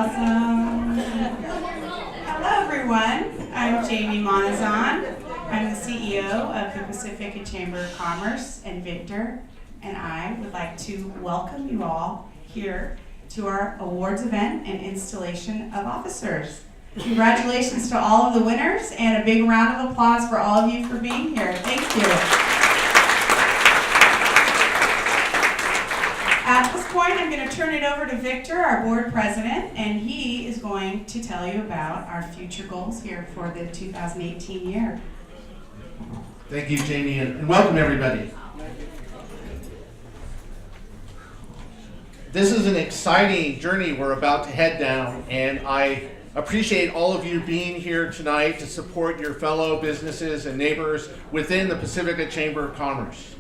awesome. Hello, everyone. I'm Jamie Monazon. I'm the CEO of the Pacifica Chamber of Commerce, and Victor and I would like to welcome you all here to our awards event and installation of officers. Congratulations to all of the winners, and a big round of applause for all of you for being here. Thank you. At this point, I'm going to turn it over to Victor, our board president, and he is going to tell you about our future goals here for the 2018 year. Thank you, Jamie, and welcome everybody. This is an exciting journey we're about to head down, and I appreciate all of you being here tonight to support your fellow businesses and neighbors within the Pacifica Chamber of Commerce.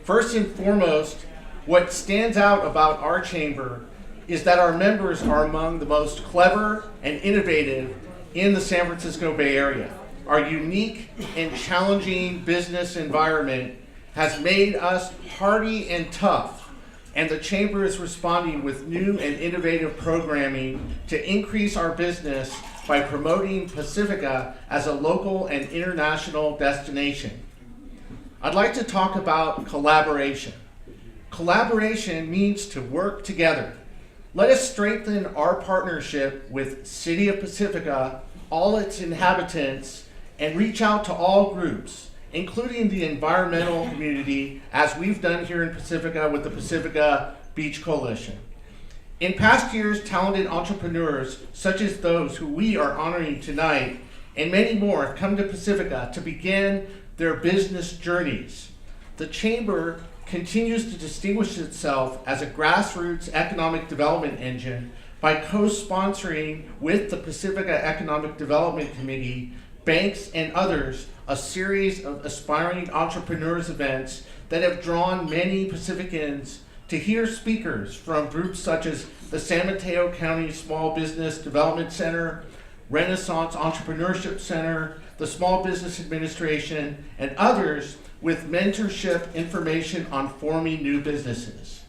First and foremost, what stands out about our chamber is that our members are among the most clever and innovative in the San Francisco Bay Area. Our unique and challenging business environment has made us hardy and tough, and the chamber is responding with new and innovative programming to increase our business by promoting Pacifica as a local and international destination. I'd like to talk about collaboration. Collaboration means to work together. Let us strengthen our partnership with City of Pacifica, all its inhabitants, and reach out to all groups, including the environmental community, as we've done here in Pacifica with the Pacifica Beach Coalition. In past years, talented entrepreneurs, such as those who we are honoring tonight, and many more, have come to Pacifica to begin their business journeys. The Chamber continues to distinguish itself as a grassroots economic development engine by co-sponsoring with the Pacifica Economic Development Committee, banks, and others a series of aspiring entrepreneurs events that have drawn many Pacificans to hear speakers from groups such as the San Mateo County Small Business Development Center, Renaissance Entrepreneurship Center, the Small Business Administration, and others with mentorship information on forming new businesses.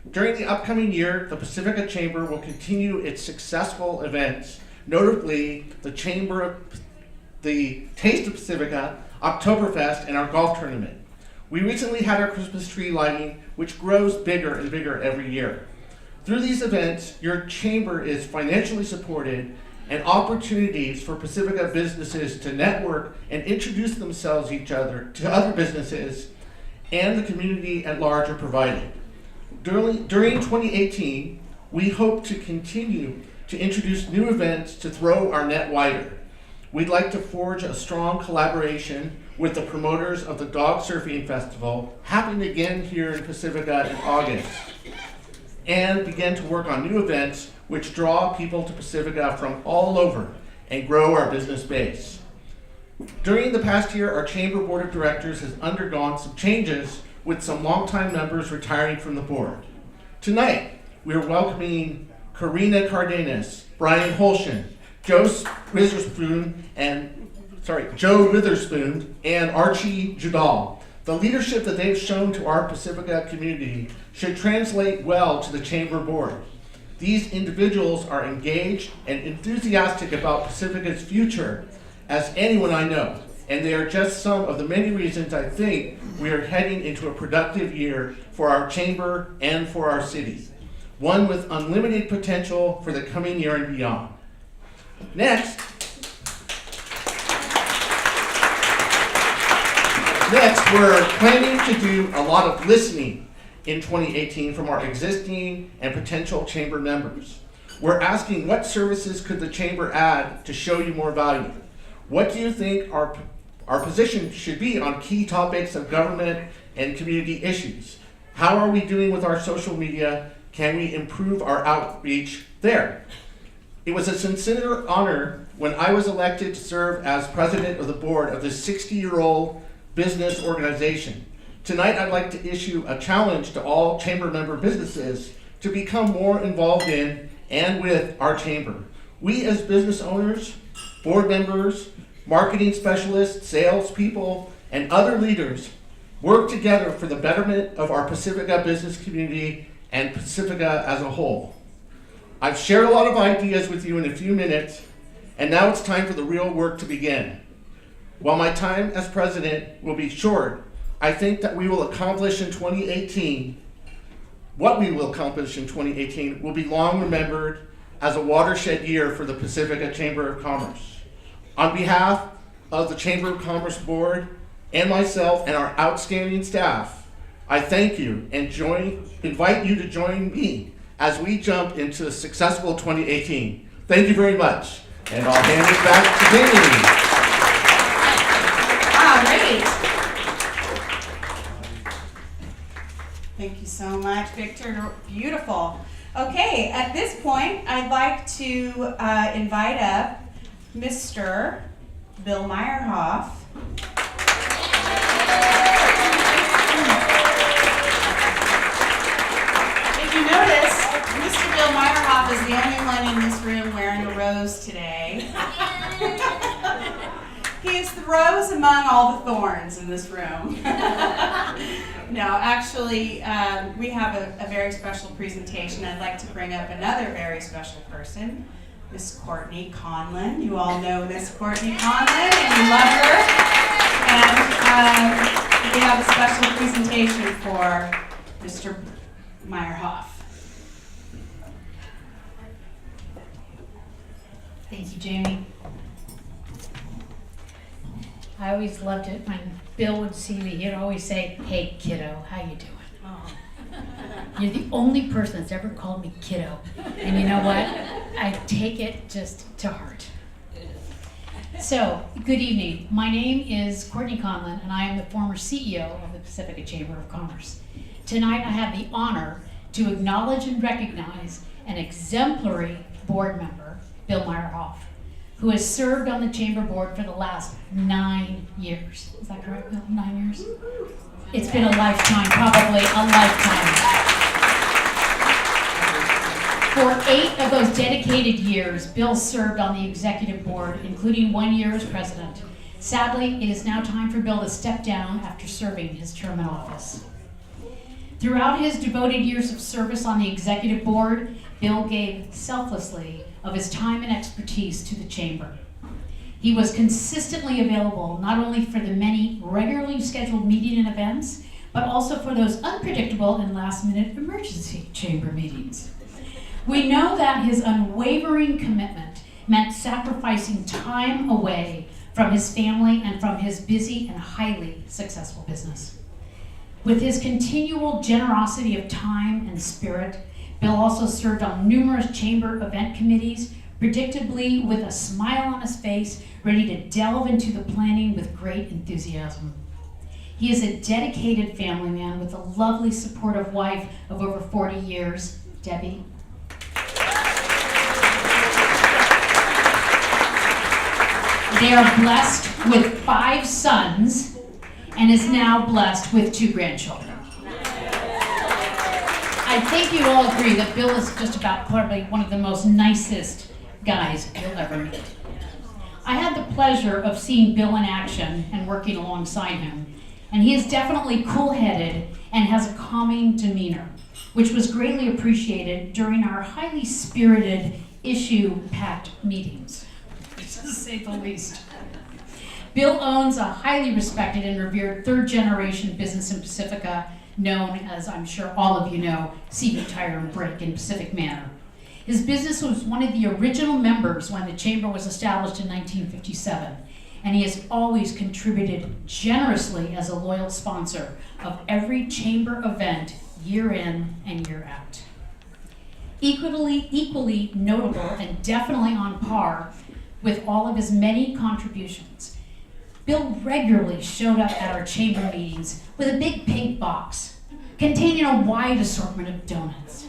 During the upcoming year, the Pacifica Chamber will continue its successful events, notably the Taste of Pacifica, Oktoberfest, and our golf tournament. We recently had our Christmas tree lighting, which grows bigger and bigger every year. Through these events, your chamber is financially supported, and opportunities for Pacifica businesses to network and introduce themselves to other businesses and the community at large are provided. During 2018, we hope to continue to introduce new events to throw our net wider. We'd like to forge a strong collaboration with the promoters of the Dog Surfing Festival, happening again here in Pacifica in August, and begin to work on new events which draw people to Pacifica from all over and grow our business base. During the past year, our Chamber Board of Directors has undergone some changes, with some longtime members retiring from the board. Tonight, we are welcoming Karina Cardenas, Brian Holshin, Joe Witherspoon, and Archie Judal. The leadership that they've shown to our Pacifica community should translate well to the Chamber Board. These individuals are engaged and enthusiastic about Pacifica's future as anyone I know, and they are just some of the many reasons I think we are heading into a productive year for our chamber and for our city, one with unlimited potential for the coming year and beyond. Next, we're planning to do a lot of listening in 2018 from our existing and potential chamber members. We're asking, what services could the chamber add to show you more value? What do you think our position should be on key topics of government and community issues? How are we doing with our social media? Can we improve our outreach there? It was a sincere honor when I was elected to serve as president of the board of this 60-year-old business organization. Tonight, I'd like to issue a challenge to all chamber member businesses to become more involved in and with our chamber. We as business owners, board members, marketing specialists, salespeople, and other leaders work together for the betterment of our Pacifica business community and Pacifica as a whole. I've shared a lot of ideas with you in a few minutes, and now it's time for the real work to begin. While my time as president will be short, I think that what we will accomplish in 2018 will be long remembered as a watershed year for the Pacifica Chamber of Commerce. On behalf of the Chamber of Commerce Board and myself and our outstanding staff, I thank you and invite you to join me as we jump into a successful 2018. Thank you very much. And I'll hand it back to Jamie. All right. Thank you so much, Victor. Beautiful. Okay, at this point, I'd like to invite up Mr. Bill Meyerhoff. If you notice, Mr. Bill Meyerhoff is the only one in this room wearing a rose today. He is the rose among all the thorns in this room. No, actually, we have a very special presentation. I'd like to bring up another very special person, Miss Courtney Conlon. You all know Miss Courtney Conlon and you love her. And we have a special presentation for Mr. Meyerhoff. Thank you, Jamie. I always loved it when Bill would see me. He'd always say, "Hey, kiddo, how you doing?" Oh. You're the only person that's ever called me kiddo. And you know what? I take it just to heart. So, good evening. My name is Courtney Conlon, and I am the former CEO of the Pacifica Chamber of Commerce. Tonight, I have the honor to acknowledge and recognize an exemplary board member, Bill Meyerhoff, who has served on the Chamber Board for the last 9 years. Is that correct, Bill? 9 years? It's been a lifetime, probably a lifetime. For 8 of those dedicated years, Bill served on the executive board, including 1 year as president. Sadly, it is now time for Bill to step down after serving his term in office. Throughout his devoted years of service on the executive board, Bill gave selflessly of his time and expertise to the chamber. He was consistently available not only for the many regularly scheduled meetings and events, but also for those unpredictable and last-minute emergency chamber meetings. We know that his unwavering commitment meant sacrificing time away from his family and from his busy and highly successful business. With his continual generosity of time and spirit, Bill also served on numerous chamber event committees, predictably with a smile on his face, ready to delve into the planning with great enthusiasm. He is a dedicated family man with a lovely, supportive wife of over 40 years, Debbie. They are blessed with 5 sons and is now blessed with 2 grandchildren. I think you all agree that Bill is just about probably one of the most nicest guys you'll ever meet. I had the pleasure of seeing Bill in action and working alongside him, and he is definitely cool-headed and has a calming demeanor, which was greatly appreciated during our highly spirited, issue-packed meetings, to say the least. Bill owns a highly respected and revered 3rd-generation business in Pacifica, known as, I'm sure all of you know, CV Tire and Brake in Pacific Manor. His business was one of the original members when the chamber was established in 1957, and he has always contributed generously as a loyal sponsor of every chamber event year in and year out. Equally notable and definitely on par with all of his many contributions, Bill regularly showed up at our chamber meetings with a big pink box containing a wide assortment of donuts.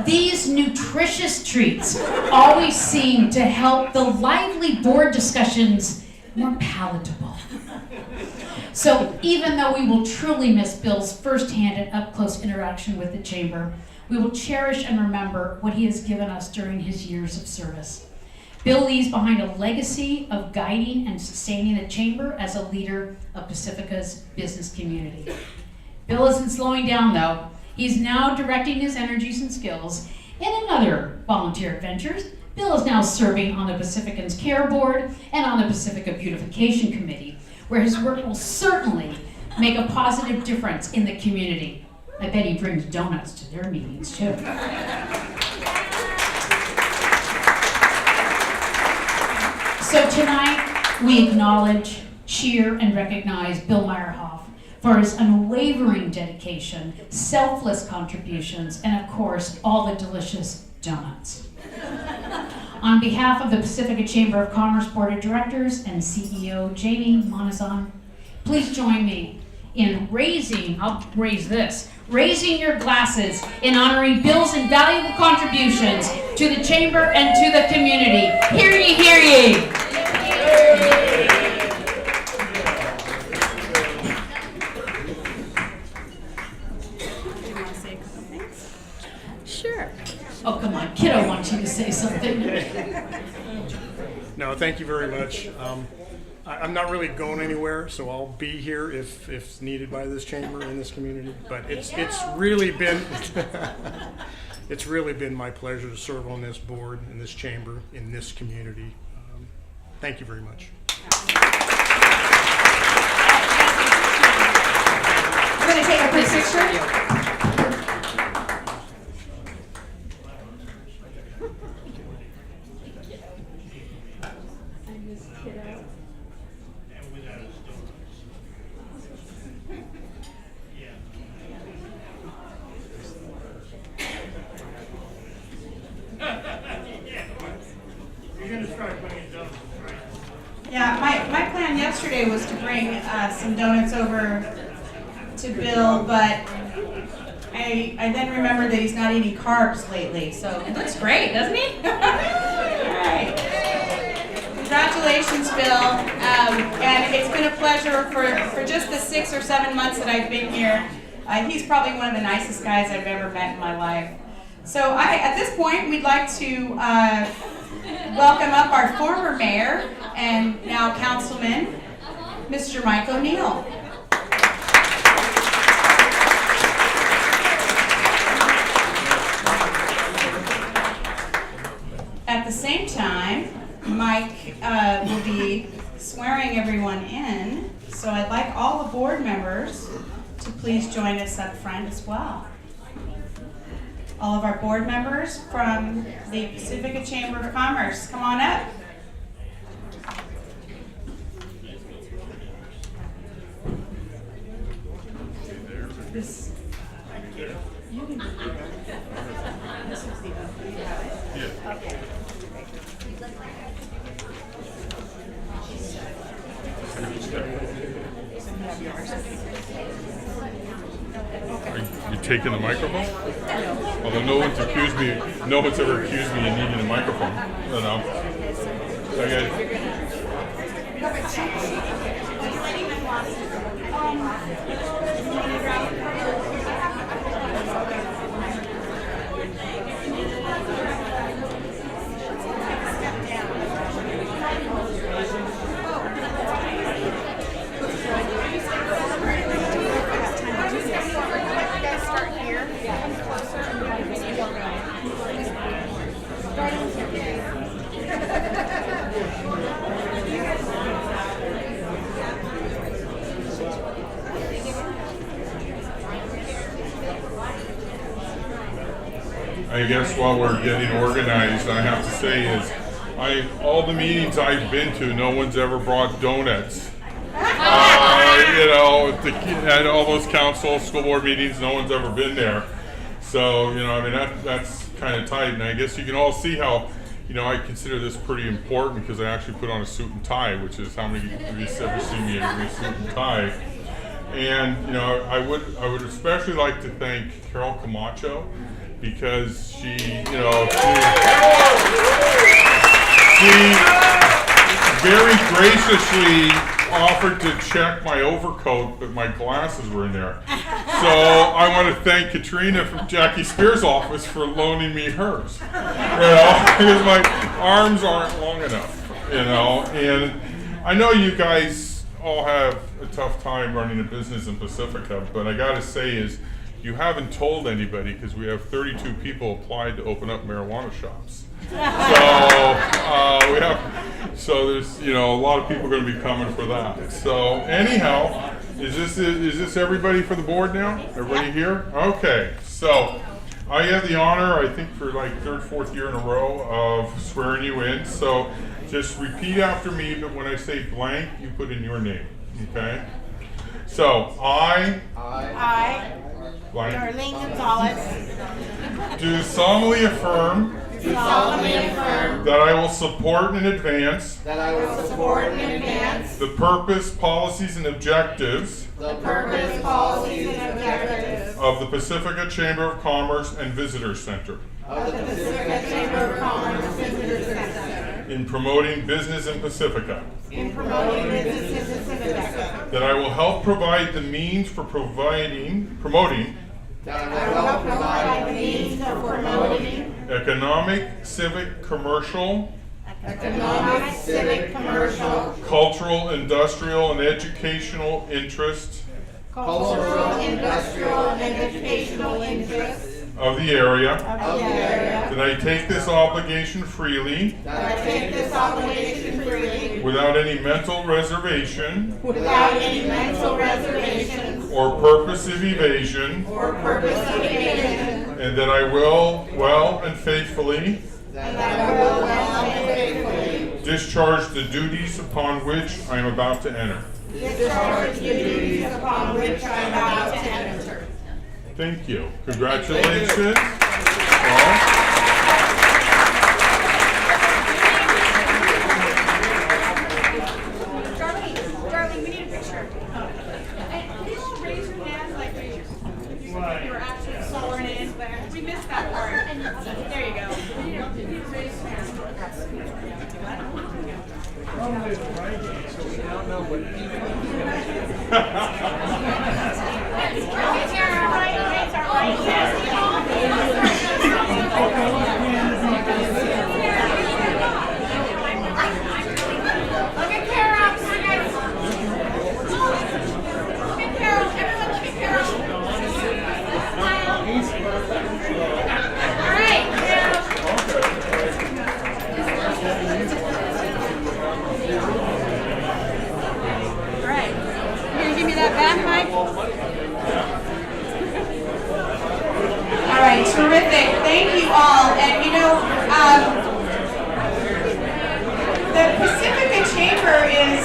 These nutritious treats always seemed to help the lively board discussions more palatable. So even though we will truly miss Bill's firsthand and up-close interaction with the chamber, we will cherish and remember what he has given us during his years of service. Bill leaves behind a legacy of guiding and sustaining the chamber as a leader of Pacifica's business community. Bill isn't slowing down though. He's now directing his energies and skills In other volunteer adventures, Bill is now serving on the Pacificans Care Board and on the Pacifica Beautification Committee, where his work will certainly make a positive difference in the community. I bet he brings donuts to their meetings too. So tonight, we acknowledge, cheer, and recognize Bill Meyerhoff for his unwavering dedication, selfless contributions, and of course, all the delicious donuts. On behalf of the Pacifica Chamber of Commerce Board of Directors and CEO Jamie Monazon, please join me in raising your glasses in honoring Bill's invaluable contributions to the Chamber and to the community. Hear ye, hear ye. Sure. Oh, come on, kiddo wants you to say something. No, thank you very much. I'm not really going anywhere, so I'll be here if it's needed by this chamber and this community. But it's really been it's really been my pleasure to serve on this board in this chamber in this community. Thank you very much. We're going to take a quick picture. Yeah, my plan yesterday was to bring some donuts over to Bill, but I then remembered that he's not eating carbs lately, so it looks great, doesn't he? All right. Congratulations, Bill. And it's been a pleasure for just the 6 or 7 months that I've been here. He's probably one of the nicest guys I've ever met in my life. So at this point, we'd like to welcome up our former mayor and now councilman, Mr. Mike O'Neill. At the same time, Mike will be swearing everyone in, so I'd like all the board members to please join us up front as well. All of our board members from the Pacifica Chamber of Commerce, come on up. This, you can do this is the open. You have it? Yeah. Okay. Are you taking the microphone? Although no one's ever accused me of needing a microphone. I don't know. So I guess while we're getting organized, I have to say is, all the meetings I've been to, no one's ever brought donuts. At all those council, school board meetings, no one's ever been there. So, that's kind of tight. And I guess you can all see how, I consider this pretty important because I actually put on a suit and tie, which is how many of you ever seen me in a suit and tie. And, I would especially like to thank Carol Camacho, because she very graciously offered to check my overcoat, but my glasses were in there. So I want to thank Katrina from Jackie Spears' office for loaning me hers. Because my arms aren't long enough, And I know you guys all have a tough time running a business in Pacifica, but I got to say is, you haven't told anybody because we have 32 people applied to open up marijuana shops. So there's a lot of people going to be coming for that. So anyhow, is this everybody for the board now? Everybody here? Okay. So I have the honor, I think for like third, fourth year in a row, of swearing you in. So just repeat after me, but when I say blank, you put in your name. Okay? So I blank, Darlene Gonzalez, do solemnly affirm solemnly affirm that I will support and advance that I will support and advance the purpose, policies, and objectives the purpose, policies, and objectives of the Pacifica Chamber of Commerce and Visitor Center of the Pacifica Chamber of Commerce and Visitor Center in promoting business in Pacifica, in promoting business in Pacifica, that I will help provide the means for promoting that I will help provide the means of promoting economic, civic, commercial, economic, civic, commercial, cultural, industrial, and educational interests cultural, industrial, and educational interests of the area, of the area, that I take this obligation freely that I take this obligation freely without any mental reservation without any mental reservation or purpose of evasion, or purpose of evasion, and that I will well and faithfully and that I will well and faithfully discharge the duties upon which I am about to enter. discharge the duties upon which I am about to enter. Thank you. Congratulations. All. Darlene, we need a picture. And can you all raise your hands, like raise your, you were actually sworn in, but we missed that part. There you go. You need to raise your hands. Look at Carol. Come on, guys. Look at Carol. Everyone look at Carol. All right, Carol. All right. You gonna give me that back, Mike? All right, terrific. Thank you all. And the Pacifica Chamber is,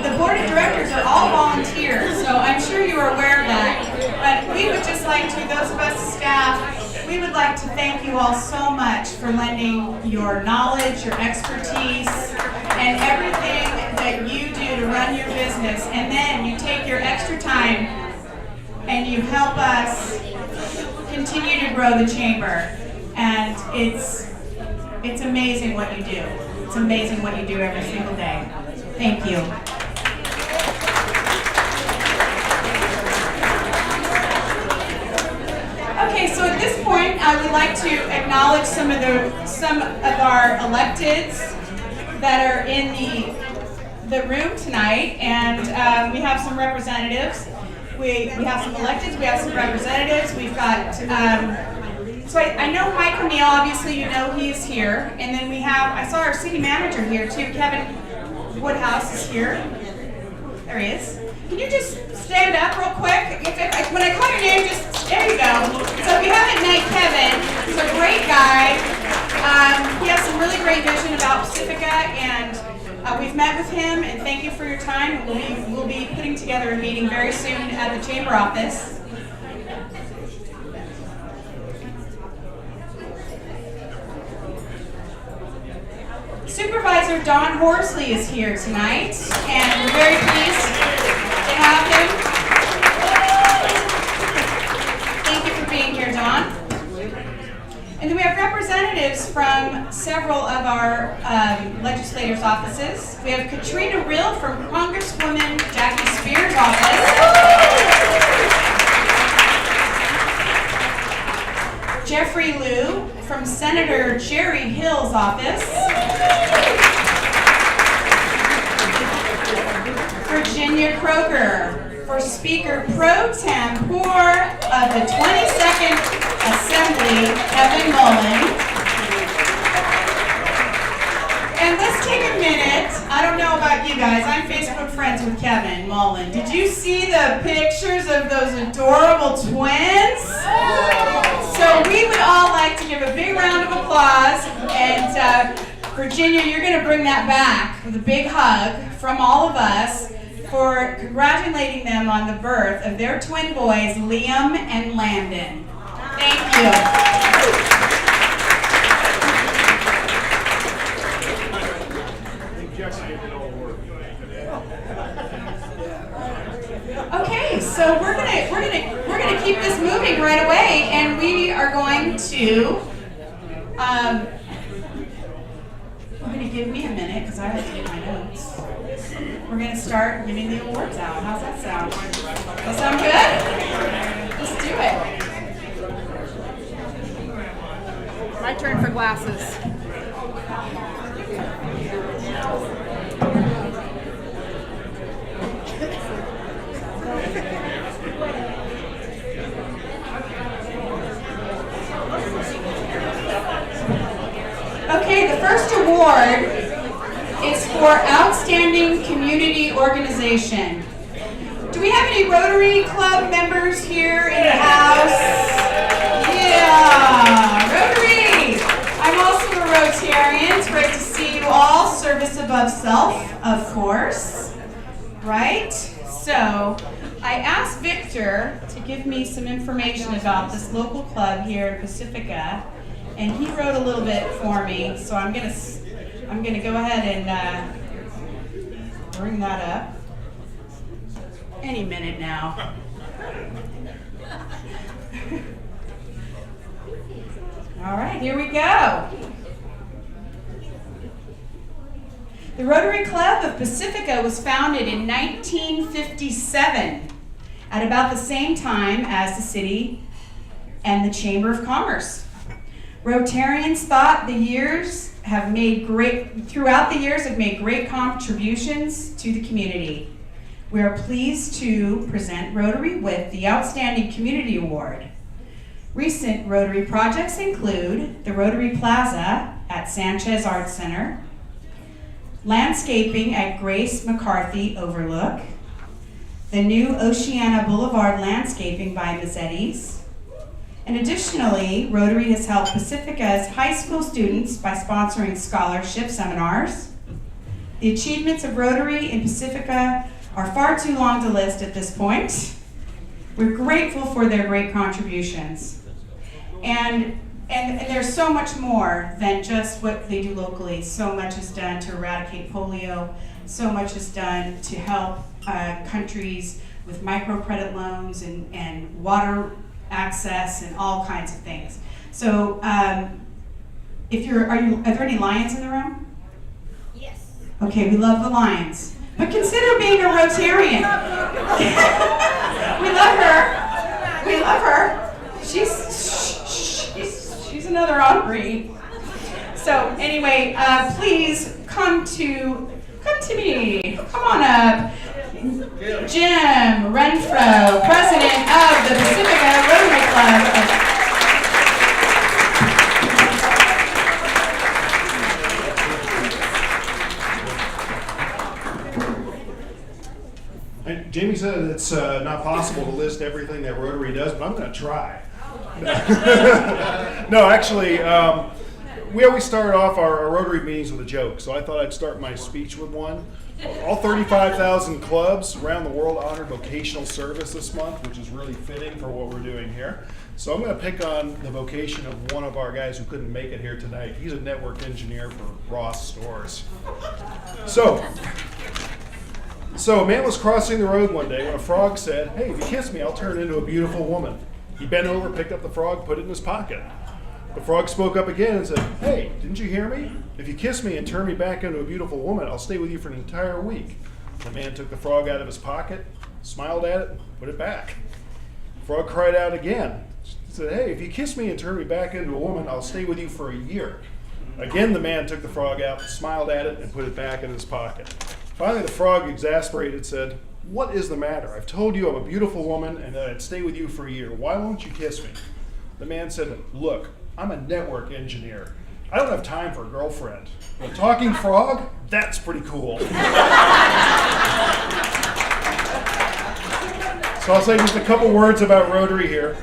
the board of directors are all volunteers, so I'm sure you are aware of that. But we would just like to, those of us staff, we would like to thank you all so much for lending your knowledge, your expertise, and everything that you do to run your business. And then you take your extra time and you help us continue to grow the chamber. And it's amazing what you do. It's amazing what you do every single day. Thank you. Okay, so at this point, I would like to acknowledge some of our electeds that are in the room tonight, and we have some representatives. We have some electeds, we have some representatives, we've got, so I know Mike O'Neill, obviously you know he's here, and then we have, I saw our city manager here too, Kevin Woodhouse is here. There he is. Can you just stand up real quick? When I call your name, there you go. So if you haven't met Kevin, he's a great guy. He has some really great vision about Pacifica, and we've met with him, and thank you for your time. We'll be putting together a meeting very soon at the chamber office. Supervisor Don Horsley is here tonight, and we're very pleased to have him. Thank you for being here, Don. And then we have representatives from several of our legislators' offices. We have Katrina Rill from Congresswoman Jackie Spears' office. Jeffrey Liu from Senator Jerry Hill's office. Virginia Kroger for Speaker Pro Tempore of the 22nd Assembly, Kevin Mullen. And let's take a minute. I don't know about you guys. I'm Facebook friends with Kevin Mullen. Did you see the pictures of those adorable twins? So we would all like to give a big round of applause. And Virginia, you're going to bring that back with a big hug from all of us for congratulating them on the birth of their twin boys, Liam and Landon. Thank you. Okay, so we're gonna keep this moving right away, and we are going to. You're gonna give me a minute because I have to get my notes. We're gonna start giving the awards out. How's that sound? That sound good? Let's do it. My turn for glasses. Okay, the first award is for Outstanding Community Organization. Do we have any Rotary Club members here in the house? Yeah, Rotary! I'm also a Rotarian. It's great to see you all. Service above self, of course. Right? So, I asked Victor to give me some information about this local club here in Pacifica. And he wrote a little bit for me, so I'm gonna go ahead and bring that up any minute now. All right, here we go. The Rotary Club of Pacifica was founded in 1957, at about the same time as the city and the Chamber of Commerce. Rotarians throughout the years have made great contributions to the community. We are pleased to present Rotary with the Outstanding Community Award. Recent Rotary projects include the Rotary Plaza at Sanchez Arts Center, landscaping at Grace McCarthy Overlook, the new Oceana Boulevard landscaping by Mazzetti's. And additionally, Rotary has helped Pacifica's high school students by sponsoring scholarship seminars. The achievements of Rotary in Pacifica are far too long to list at this point. We're grateful for their great contributions. And there's so much more than just what they do locally. So much is done to eradicate polio. So much is done to help countries with microcredit loans and water access and all kinds of things. So, are there any Lions in the room? Yes. Okay, we love the Lions. But consider being a Rotarian. We love her. We love her. She's another Aubrey. So anyway, please come to me. Come on up. Jim Renfro, president of the Pacifica Rotary Club. Jamie said it's not possible to list everything that Rotary does, but I'm going to try. No, actually, we always start off our Rotary meetings with a joke, so I thought I'd start my speech with one. All 35,000 clubs around the world honored vocational service this month, which is really fitting for what we're doing here. So I'm going to pick on the vocation of one of our guys who couldn't make it here tonight. He's a network engineer for Ross Stores. So a man was crossing the road one day when a frog said, "Hey, if you kiss me, I'll turn into a beautiful woman." He bent over, picked up the frog, put it in his pocket. The frog spoke up again and said, "Hey, didn't you hear me? If you kiss me and turn me back into a beautiful woman, I'll stay with you for an entire week." The man took the frog out of his pocket, smiled at it, put it back. The frog cried out again. He said, "Hey, if you kiss me and turn me back into a woman, I'll stay with you for a year." Again, the man took the frog out, smiled at it, and put it back in his pocket. Finally, the frog, exasperated, said, "What is the matter? I've told you I'm a beautiful woman and that I'd stay with you for a year. Why won't you kiss me?" The man said, "Look, I'm a network engineer. I don't have time for a girlfriend. A talking frog? That's pretty cool." So I'll say just a couple words about Rotary here.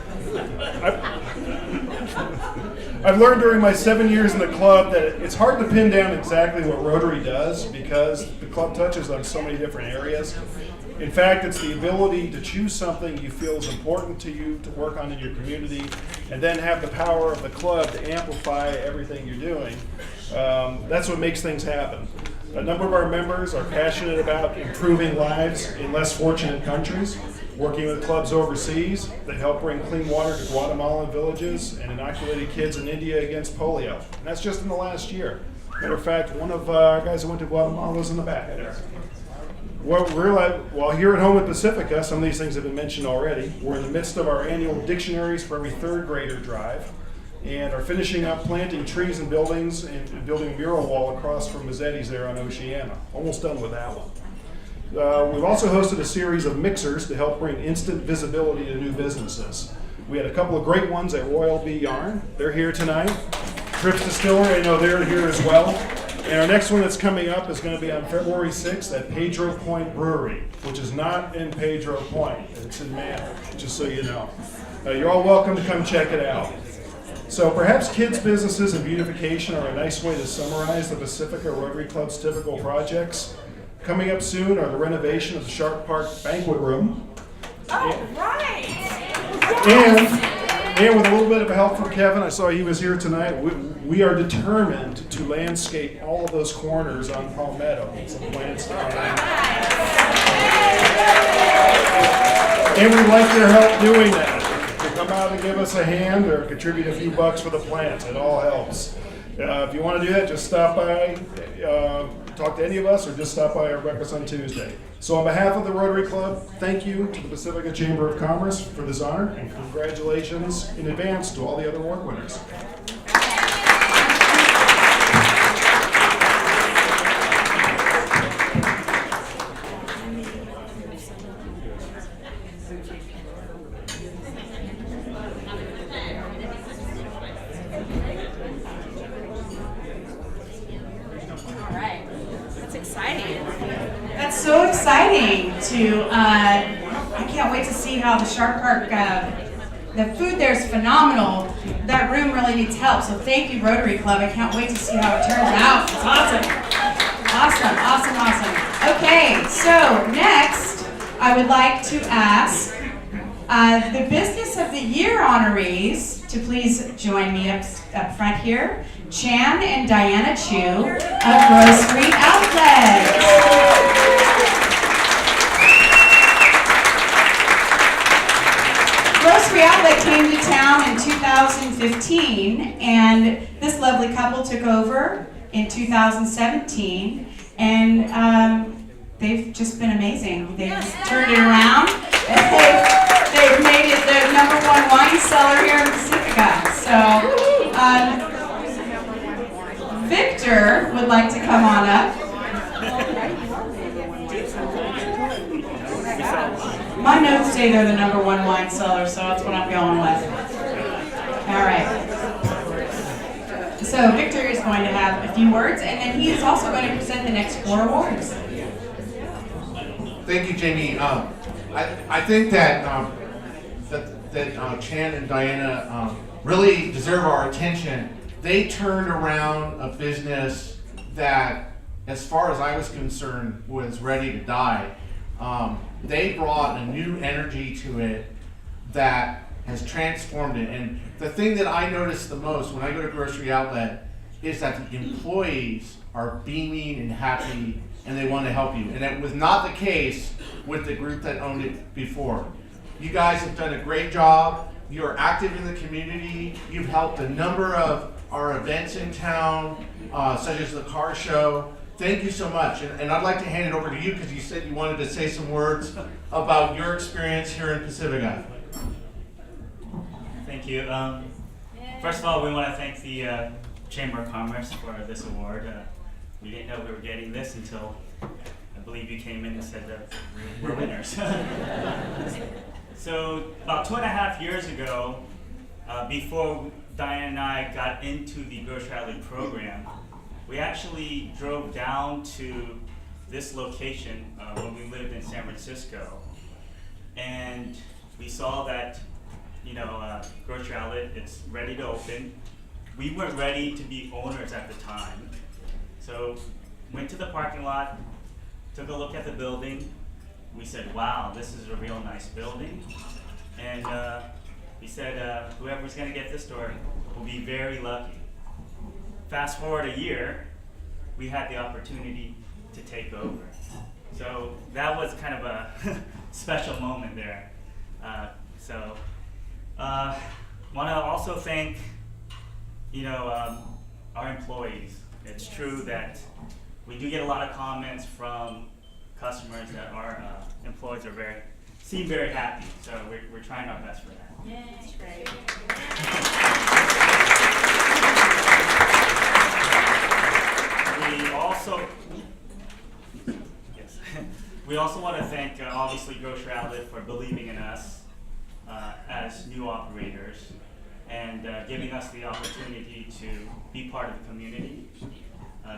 I've learned during my 7 years in the club that it's hard to pin down exactly what Rotary does because the club touches on so many different areas. In fact, it's the ability to choose something you feel is important to you to work on in your community and then have the power of the club to amplify everything you're doing. That's what makes things happen. A number of our members are passionate about improving lives in less fortunate countries, working with clubs overseas that help bring clean water to Guatemalan villages and inoculated kids in India against polio. And that's just in the last year. Matter of fact, one of our guys who went to Guatemala was in the back there. While here at home at Pacifica, some of these things have been mentioned already. We're in the midst of our annual Dictionaries for Every Third Grader drive and are finishing up planting trees and buildings and building a mural wall across from Mazzetti's there on Oceana. Almost done with that one. We've also hosted a series of mixers to help bring instant visibility to new businesses. We had a couple of great ones at Royal Bee Yarn. They're here tonight. Trips Distillery, I know they're here as well. And our next one that's coming up is going to be on February 6th at Pedro Point Brewery, which is not in Pedro Point. It's in Manor, just so you know. You're all welcome to come check it out. So perhaps kids' businesses and beautification are a nice way to summarize the Pacifica Rotary Club's typical projects. Coming up soon are the renovation of the Shark Park Banquet Room. Oh, right. And with a little bit of help from Kevin, I saw he was here tonight, we are determined to landscape all of those corners on Palmetto. Some plants. And we'd like your help doing that. To come out and give us a hand or contribute a few bucks for the plants. It all helps. If you want to do that, just stop by, talk to any of us, or just stop by our breakfast on Tuesday. So on behalf of the Rotary Club, thank you to the Pacifica Chamber of Commerce for this honor, and congratulations in advance to all the other award winners. That's so exciting to, I can't wait to see how the Shark Park, the food there is phenomenal. That room really needs help, so thank you Rotary Club. I can't wait to see how it turns out. It's awesome. Okay, so next I would like to ask the Business of the Year honorees to please join me up front here. Chan and Diana Chu of Grocery Outlet. Grocery Outlet came to town in 2015, and this lovely couple took over in 2017, and they've just been amazing. They've turned it around, and they've made it the #1 wine cellar here in Pacifica. So, Victor would like to come on up. My notes say they're the #1 wine cellar, so that's what I'm going with. All right. So Victor is going to have a few words, and then he is also going to present the next 4 awards. Thank you, Jamie. I think that Chan and Diana really deserve our attention. They turned around a business that, as far as I was concerned, was ready to die. They brought a new energy to it that has transformed it. And the thing that I notice the most when I go to Grocery Outlet is that the employees are beaming and happy and they want to help you. And that was not the case with the group that owned it before. You guys have done a great job. You're active in the community. You've helped a number of our events in town, such as the car show. Thank you so much. And I'd like to hand it over to you because you said you wanted to say some words about your experience here in Pacifica. Thank you. First of all, we want to thank the Chamber of Commerce for this award. We didn't know we were getting this until, I believe you came in and said that we're winners. So about 2.5 years ago, before Diane and I got into the Grocery Outlet program, we actually drove down to this location when we lived in San Francisco, and we saw that, Grocery Outlet, it's ready to open. We weren't ready to be owners at the time, so went to the parking lot, took a look at the building. We said, wow, this is a real nice building, and we said, whoever's going to get this store will be very lucky. Fast forward a year, we had the opportunity to take over. So that was kind of a special moment there. Want to also thank, our employees. It's true that we do get a lot of comments from customers that our employees seem very happy. So we're trying our best for that. Yeah, that's great. We also want to thank, obviously, Grocery Outlet for believing in us as new operators and giving us the opportunity to be part of the community.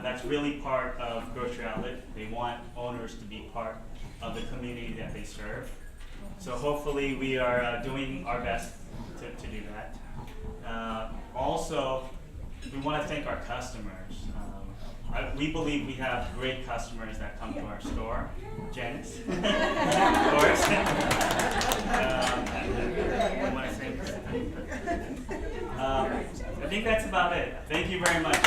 That's really part of Grocery Outlet. They want owners to be part of the community that they serve. So hopefully we are doing our best to do that. Also, we want to thank our customers. We believe we have great customers that come to our store. Janice, of course. I think that's about it. Thank you very much.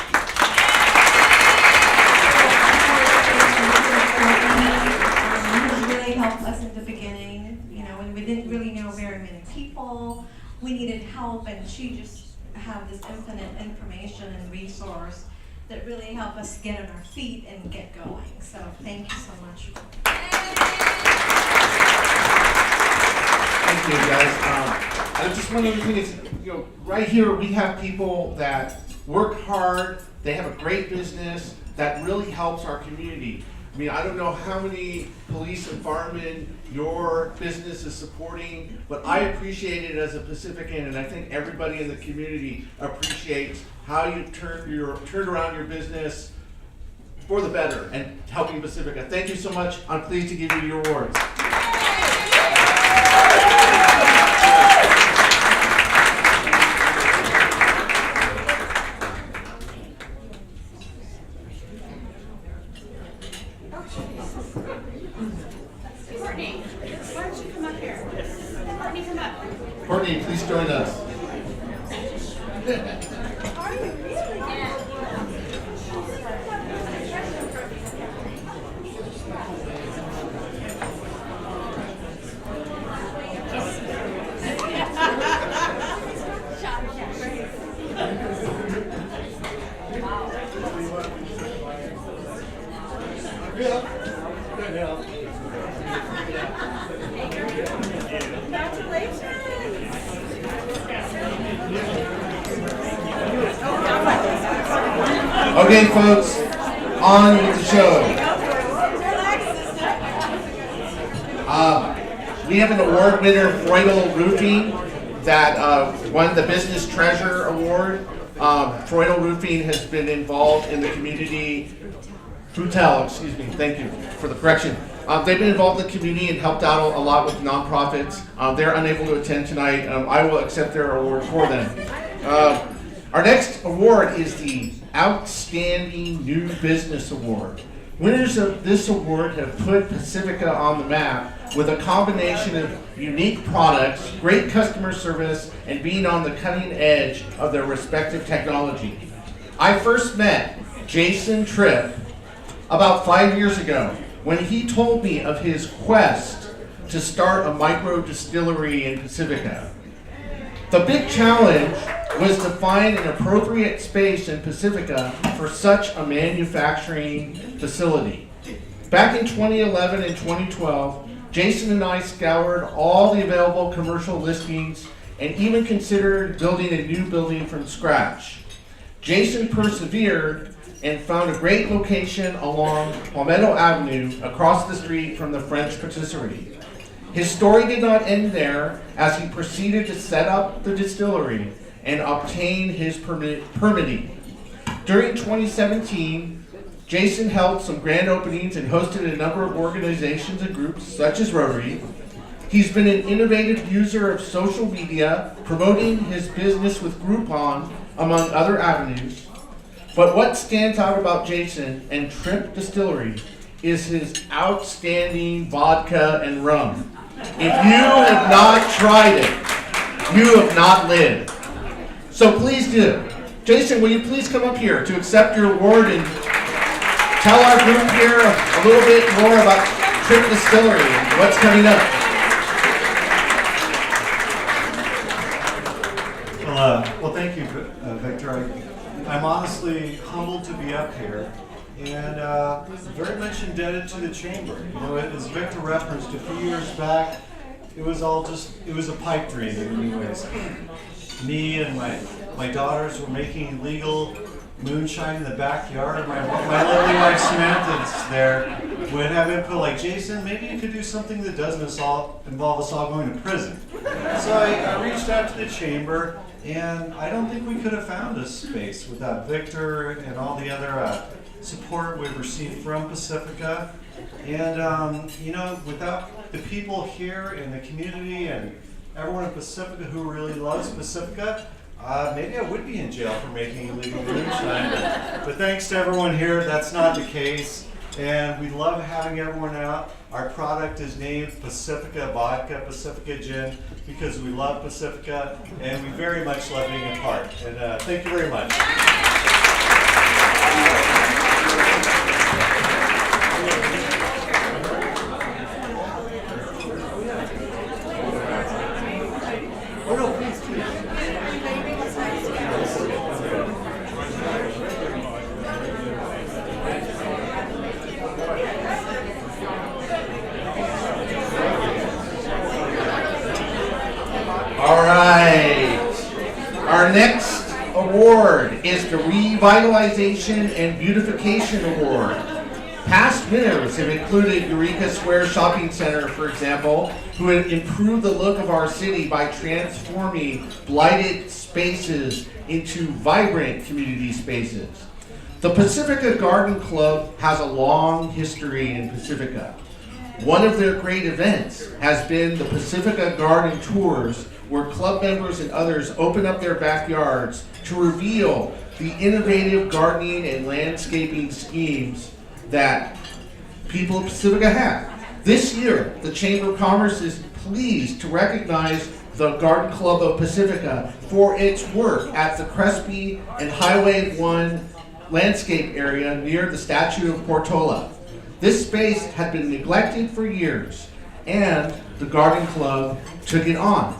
Really helped us in the beginning, when we didn't really know very many people. We needed help, and she just had this infinite information and resource that really helped us get on our feet and get going. So thank you so much. Thank you, guys. Just one other thing is, right here we have people that work hard. They have a great business that really helps our community. I mean, I don't know how many police and firemen your business is supporting, but I appreciate it as a Pacifican, and I think everybody in the community appreciates how you turned around your business for the better and helping Pacifica. Thank you so much. I'm pleased to give you your awards. Courtney, why don't you come up here? Courtney, come up. Courtney, please join us. Are you really? Yeah. Okay, folks, on with the show. We have an award winner, Freudel Roofing, that won the Business Treasure Award. Freudel Roofing has been involved in the community. Frutel, excuse me, thank you for the correction. They've been involved in the community and helped out a lot with nonprofits. They're unable to attend tonight. I will accept their award for them. Our next award is the Outstanding New Business Award. Winners of this award have put Pacifica on the map with a combination of unique products, great customer service, and being on the cutting edge of their respective technology. I first met Jason Tripp about 5 years ago when he told me of his quest to start a micro distillery in Pacifica. The big challenge was to find an appropriate space in Pacifica for such a manufacturing facility. Back in 2011 and 2012, Jason and I scoured all the available commercial listings and even considered building a new building from scratch. Jason persevered and found a great location along Palmetto Avenue across the street from the French patisserie. His story did not end there, as he proceeded to set up the distillery and obtain his permitting. During 2017, Jason held some grand openings and hosted a number of organizations and groups such as Rotary. He's been an innovative user of social media, promoting his business with Groupon, among other avenues. But what stands out about Jason and Trimp Distillery is his outstanding vodka and rum. If you have not tried it, you have not lived. So please do. Jason, will you please come up here to accept your award and tell our group here a little bit more about Trimp Distillery and what's coming up. Well, thank you, Victor. I'm honestly humbled to be up here, and very much indebted to the chamber. You know, as Victor referenced a few years back, it was a pipe dream in many ways. Me and my daughters were making illegal moonshine in the backyard. My lovely wife Samantha there would have input like, Jason, maybe you could do something that doesn't involve us all going to prison. So I reached out to the chamber, and I don't think we could have found this space without Victor and all the other support we've received from Pacifica. And without the people here in the community and everyone in Pacifica who really loves Pacifica, maybe I would be in jail for making illegal moonshine. But thanks to everyone here, that's not the case. And we love having everyone out. Our product is named Pacifica Vodka, Pacifica Gin, because we love Pacifica and we very much love being a part. And thank you very much. Oh no, please, please. All right. Our next award is the Revitalization and Beautification Award. Past winners have included Eureka Square Shopping Center, for example, who had improved the look of our city by transforming blighted spaces into vibrant community spaces. The Pacifica Garden Club has a long history in Pacifica. One of their great events has been the Pacifica Garden Tours, where club members and others open up their backyards to reveal the innovative gardening and landscaping schemes that people of Pacifica have. This year, the Chamber of Commerce is pleased to recognize the Garden Club of Pacifica for its work at the Crespi and Highway 1 landscape area near the statue of Portola. This space had been neglected for years, and the Garden Club took it on.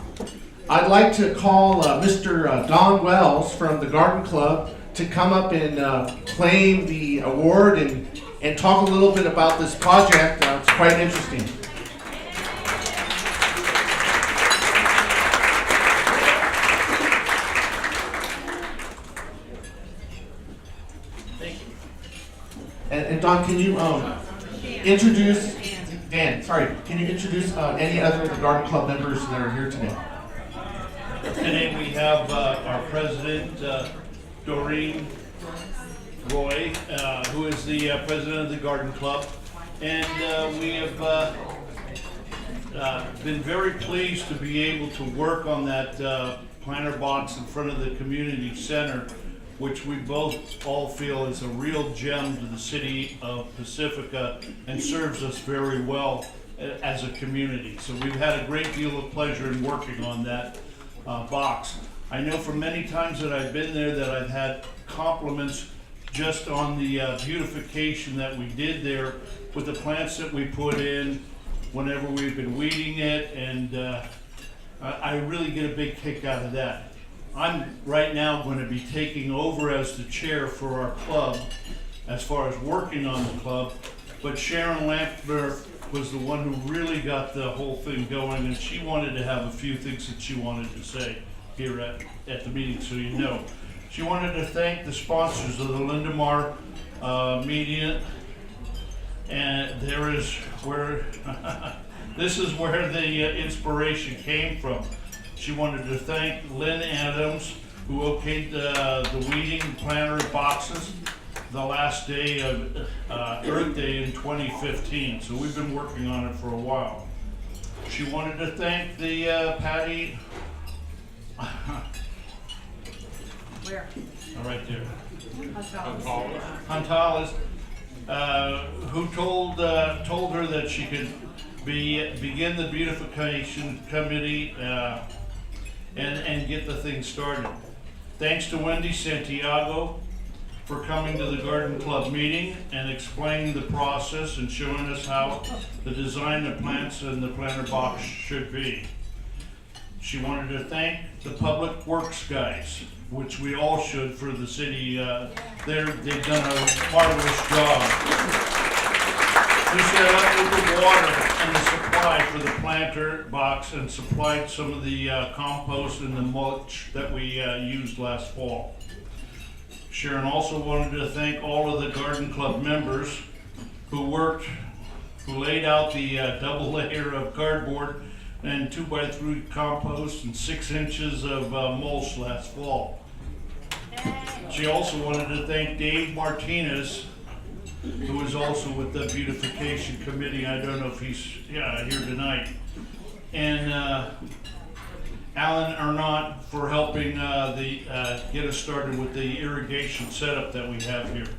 I'd like to call Mr. Don Wells from the Garden Club to come up and claim the award and talk a little bit about this project. It's quite interesting. Thank you. And Don, can you introduce, can you introduce any other of the Garden Club members that are here today? Today we have our president, Doreen Roy, who is the president of the Garden Club. And we have been very pleased to be able to work on that planter box in front of the community center, which we both all feel is a real gem to the city of Pacifica and serves us very well as a community. So we've had a great deal of pleasure in working on that box. I know from many times that I've been there that I've had compliments just on the beautification that we did there with the plants that we put in whenever we've been weeding it, and I really get a big kick out of that. I'm right now going to be taking over as the chair for our club as far as working on the club, but Sharon Lampner was the one who really got the whole thing going, and she wanted to have a few things that she wanted to say here at the meeting, so you know. She wanted to thank the sponsors of the Lindemar meeting, and there is where this is where the inspiration came from. She wanted to thank Lynn Adams, who okayed the weeding planter boxes the last day of Earth Day in 2015. So we've been working on it for a while. She wanted to thank the Patty. Where? Right there. Huntalas. Huntalas, who told her that she could begin the beautification committee and get the thing started. Thanks to Wendy Santiago for coming to the Garden Club meeting and explaining the process and showing us how the design of plants and the planter box should be. She wanted to thank the Public Works guys, which we all should for the city. They've done a marvelous job. We set up with the water and the supply for the planter box and supplied some of the compost and the mulch that we used last fall. Sharon also wanted to thank all of the Garden Club members who laid out the double layer of cardboard and 2x3 compost and 6 inches of mulch last fall. She also wanted to thank Dave Martinez, who is also with the beautification committee. I don't know if he's here tonight. And Alan Arnott for helping get us started with the irrigation setup that we have here.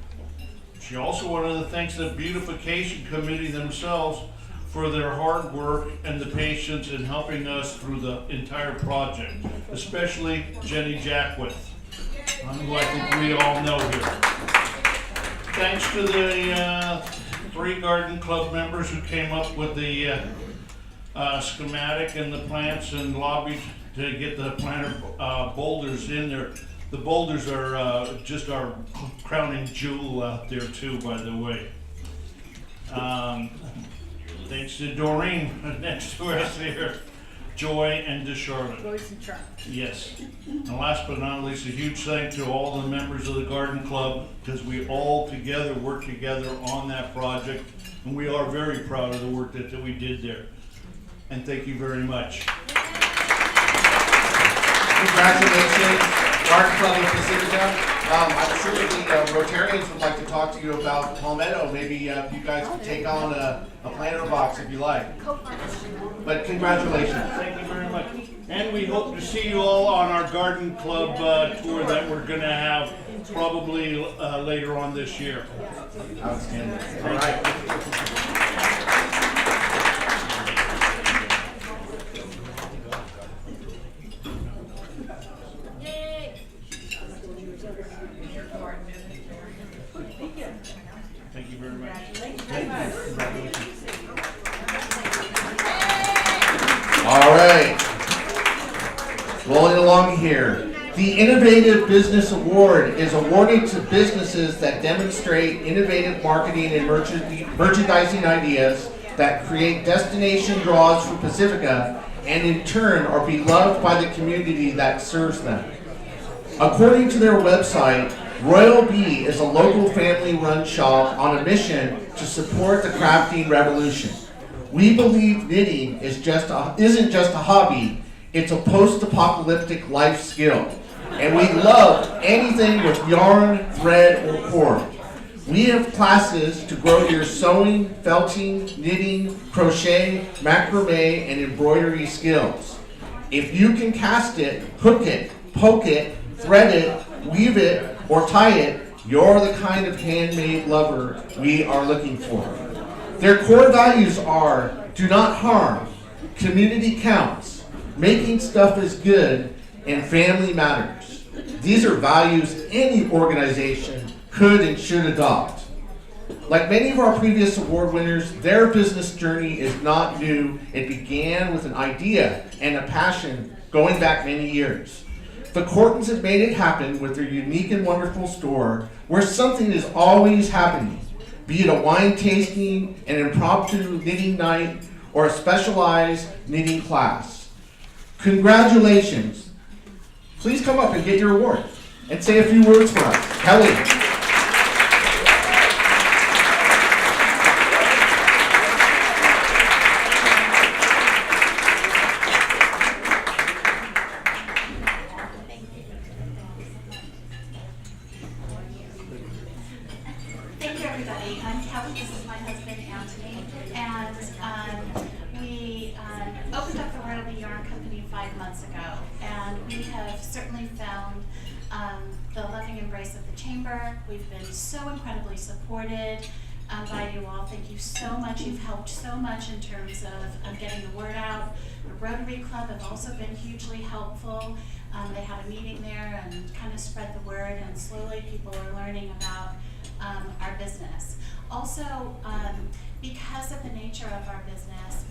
She also wanted to thank the beautification committee themselves for their hard work and the patience in helping us through the entire project, especially Jenny Jackwith, who I think we all know here. Thanks to the 3 Garden Club members who came up with the schematic and the plants and lobbied to get the planter boulders in there. The boulders are just our crowning jewel out there too, by the way. Thanks to Doreen next to us here, Joy and to Charlotte. Joyce and Charlotte. Yes. And last but not least, a huge thank to all the members of the Garden Club, because we all together worked together on that project, and we are very proud of the work that we did there. And thank you very much. Congratulations, Garden Club of Pacifica. I'm sure the Rotarians would like to talk to you about Palmetto. Maybe you guys could take on a planter box if you like. But congratulations. Thank you very much. And we hope to see you all on our Garden Club tour that we're going to have probably later on this year. Outstanding. All right. Thank you very much. All right. Rolling along here. The Innovative Business Award is awarded to businesses that demonstrate innovative marketing and merchandising ideas that create destination draws for Pacifica and in turn are beloved by the community that serves them. According to their website, Royal Bee is a local family-run shop on a mission to support the crafting revolution. We believe knitting isn't just a hobby, it's a post-apocalyptic life skill. And we love anything with yarn, thread, or cord. We have classes to grow your sewing, felting, knitting, crochet, macrame, and embroidery skills. If you can cast it, hook it, poke it, thread it, weave it, or tie it, you're the kind of handmade lover we are looking for. Their core values are: do not harm, community counts, making stuff is good, and family matters. These are values any organization could and should adopt. Like many of our previous award winners, their business journey is not new. It began with an idea and a passion going back many years. The Cortons have made it happen with their unique and wonderful store where something is always happening, be it a wine tasting, an impromptu knitting night, or a specialized knitting class. Congratulations. Please come up and get your award. and say a few words for us. Kelly. Thank you, everybody. I'm Kelly. This is my husband, Anthony. And we opened up the Royalty Yarn Company 5 months ago. And we have certainly found the loving embrace of the Chamber. We've been so incredibly supported by you all. Thank you so much. You've helped so much in terms of getting the word out. The Rotary Club have also been hugely helpful. They had a meeting there and kind of spread the word, and slowly people are learning about our business. Also, because of the nature of our business,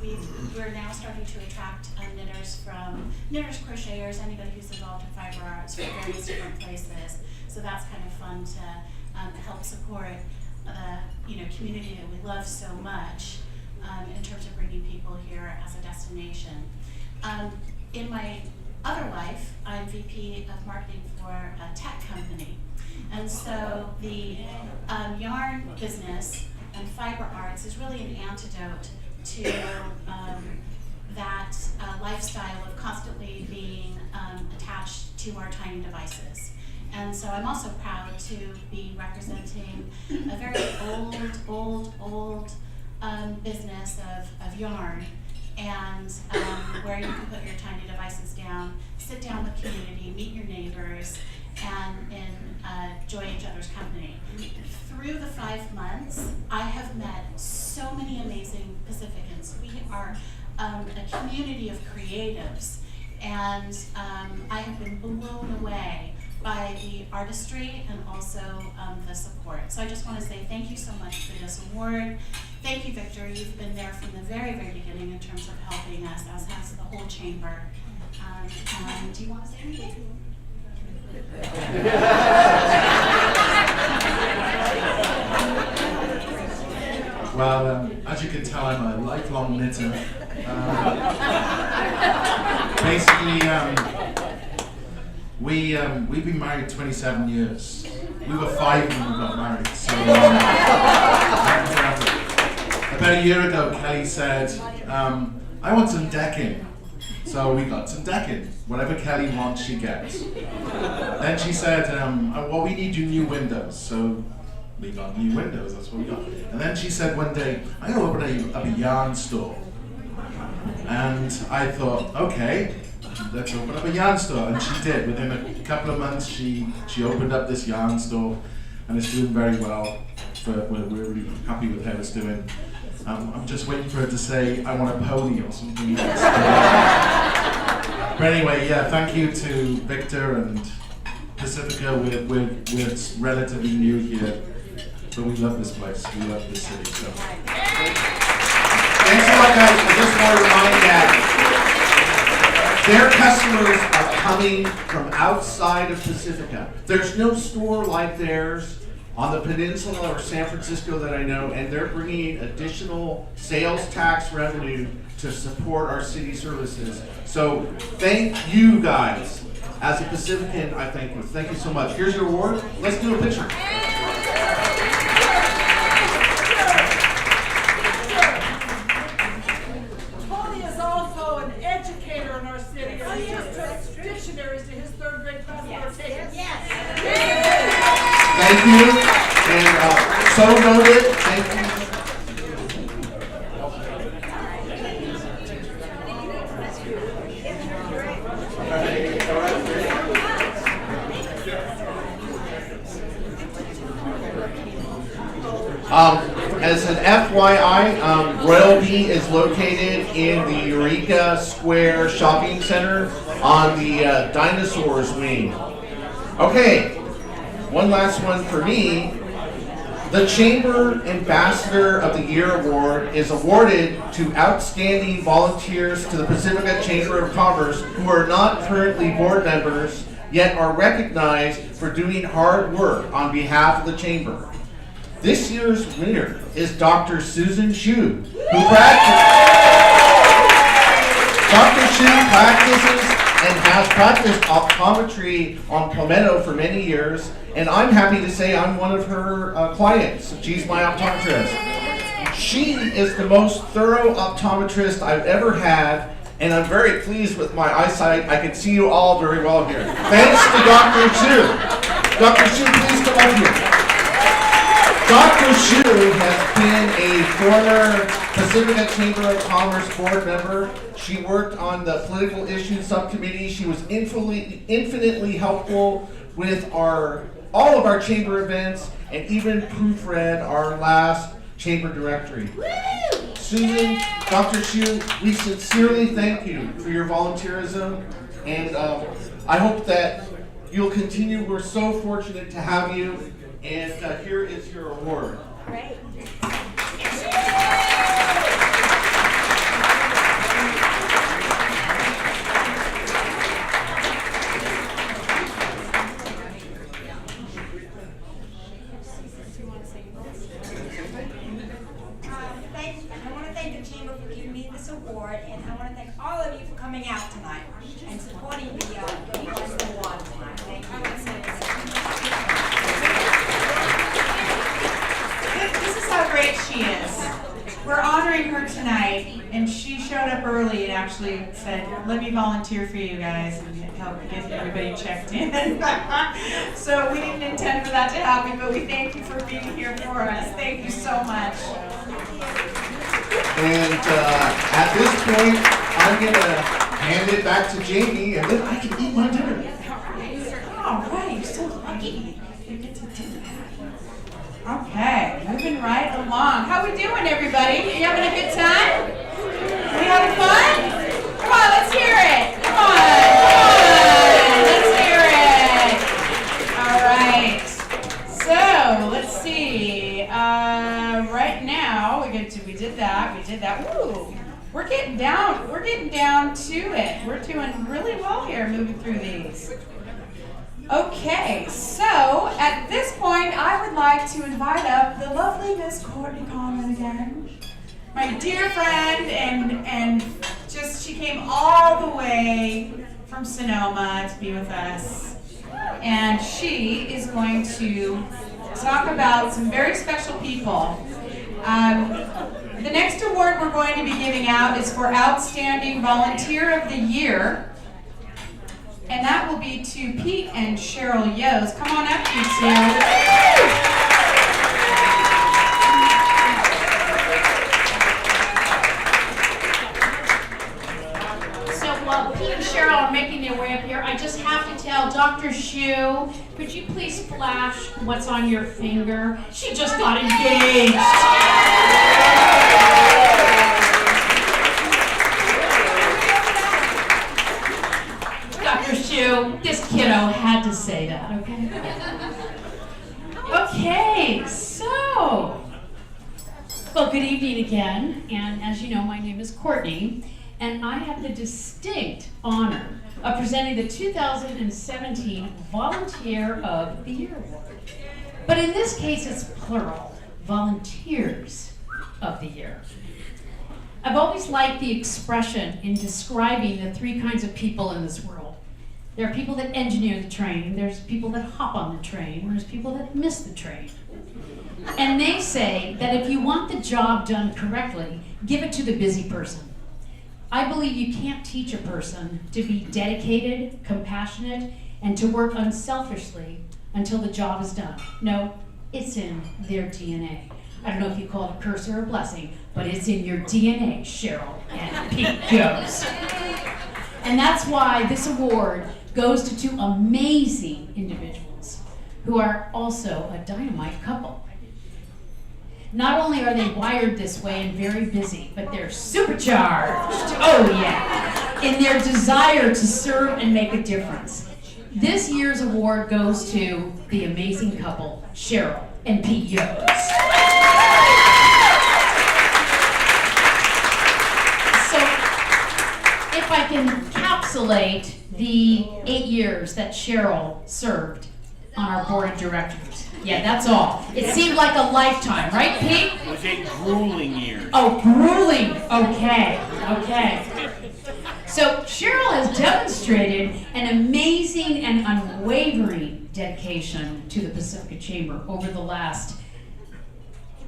we're now starting to attract knitters, crocheters, anybody who's involved in fiber arts from various different places. So that's kind of fun to help support the community that we love so much in terms of bringing people here as a destination. In my other life, I'm VP of marketing for a tech company. And so the yarn business and fiber arts is really an antidote to that lifestyle of constantly being attached to our tiny devices. And so I'm also proud to be representing a very old business of yarn, and where you can put your tiny devices down, sit down with community, meet your neighbors, and enjoy each other's company. Through the 5 months, I have met so many amazing Pacificans. We are a community of creatives, and I have been blown away by the artistry and also the support. So I just want to say thank you so much for this award. Thank you, Victor. You've been there from the very, very beginning in terms of helping us, as has the whole chamber. And do you want to say anything? Well, as you can tell, I'm a lifelong knitter. Basically, we've been married 27 years. We were 5 when we got married. So about a year ago, Kelly said, I want some decking. So we got some decking. Whatever Kelly wants, she gets. Then she said, well, we need you new windows. So we got new windows, that's what we got. And then she said one day, I'm going to open up a yarn store. And I thought, okay, let's open up a yarn store. And she did. Within a couple of months, she opened up this yarn store, and it's doing very well. We're really happy with how it's doing. I'm just waiting for her to say, I want a pony or something else. But anyway, yeah, thank you to Victor and Pacifica. We're relatively new here, but we love this place. We love this city. So. Thanks a lot, guys. I just want to remind that their customers are coming from outside of Pacifica. There's no store like theirs on the peninsula or San Francisco that I know, and they're bringing additional sales tax revenue to support our city services. So thank you guys. As a Pacifican, I thank you. Thank you so much. Here's your award. Let's do a picture. Tony is also an educator in our city. He just took dictionaries to his 3rd grade class. Yes. Thank you. And so noted. Thank you. As an FYI, Royalty is located in the Eureka Square Shopping Center on the Dinosaurs wing. Okay, one last one for me. The Chamber Ambassador of the Year Award is awarded to outstanding volunteers to the Pacifica Chamber of Commerce who are not currently board members, yet are recognized for doing hard work on behalf of the Chamber. This year's winner is Dr. Susan Shu, who practices and has practiced optometry on Palmetto for many years. And I'm happy to say I'm one of her clients. She's my optometrist. She is the most thorough optometrist I've ever had, and I'm very pleased with my eyesight. I can see you all very well here. Thanks to Dr. Shu. Dr. Shu, please come up here. Dr. Shu has been a former Pacifica Chamber of Commerce board member. She worked on the political issues subcommittee. She was infinitely helpful with all of our chamber events, and even proofread our last chamber directory. Susan, Dr. Shu, we sincerely thank you for your volunteerism, and I hope that you'll continue. We're so fortunate to have you, and here is your award. Great. I want to thank the Chamber for giving me this award, and I want to thank all of you for coming out tonight and supporting the award tonight. Thank you. This is how great she is. We're honoring her tonight, and she showed up early and actually said, let me volunteer for you guys and help get everybody checked in. So we didn't intend for that to happen, but we thank you for being here for us. Thank you so much. And at this point, I'm going to hand it back to Jamie, and then I can eat my dinner. All right, you're so lucky. You get to do that. Okay, moving right along. How we doing, everybody? You having a good time? We having fun? Come on, let's hear it. Come on, let's hear it. All right. So let's see. Right now, we did that. Woo! We're getting down to it. We're doing really well here, moving through these. Okay, so at this point, I would like to invite up the lovely Miss Courtney Coleman again, my dear friend, and just she came all the way from Sonoma to be with us, and she is going to talk about some very special people. The next award we're going to be giving out is for Outstanding Volunteer of the Year. And that will be to Pete and Cheryl Yos. Come on up, you two. So while Pete and Cheryl are making their way up here, I just have to tell Dr. Shu, could you please flash what's on your finger? She just got engaged. Dr. Shu, this kiddo had to say that, okay? Okay, so, well, good evening again, and as you know, my name is Courtney, and I have the distinct honor of presenting the 2017 Volunteer of the Year Award. But in this case, it's plural, Volunteers of the Year. I've always liked the expression in describing the three kinds of people in this world. There are people that engineer the train, there's people that hop on the train, there's people that miss the train. And they say that if you want the job done correctly, give it to the busy person. I believe you can't teach a person to be dedicated, compassionate, and to work unselfishly until the job is done. No, it's in their DNA. I don't know if you call it a curse or a blessing, but it's in your DNA, Cheryl and Pete goes. And that's why this award goes to two amazing individuals who are also a dynamite couple. Not only are they wired this way and very busy, but they're supercharged, oh yeah, in their desire to serve and make a difference. This year's award goes to the amazing couple, Cheryl and Pete Yos. So, if I can encapsulate the 8 years that Cheryl served on our board of directors. Yeah, that's all. It seemed like a lifetime, right, Pete? It was 8 grueling years. Oh, grueling. Okay, okay. So Cheryl has demonstrated an amazing and unwavering dedication to the Pacifica Chamber over the last,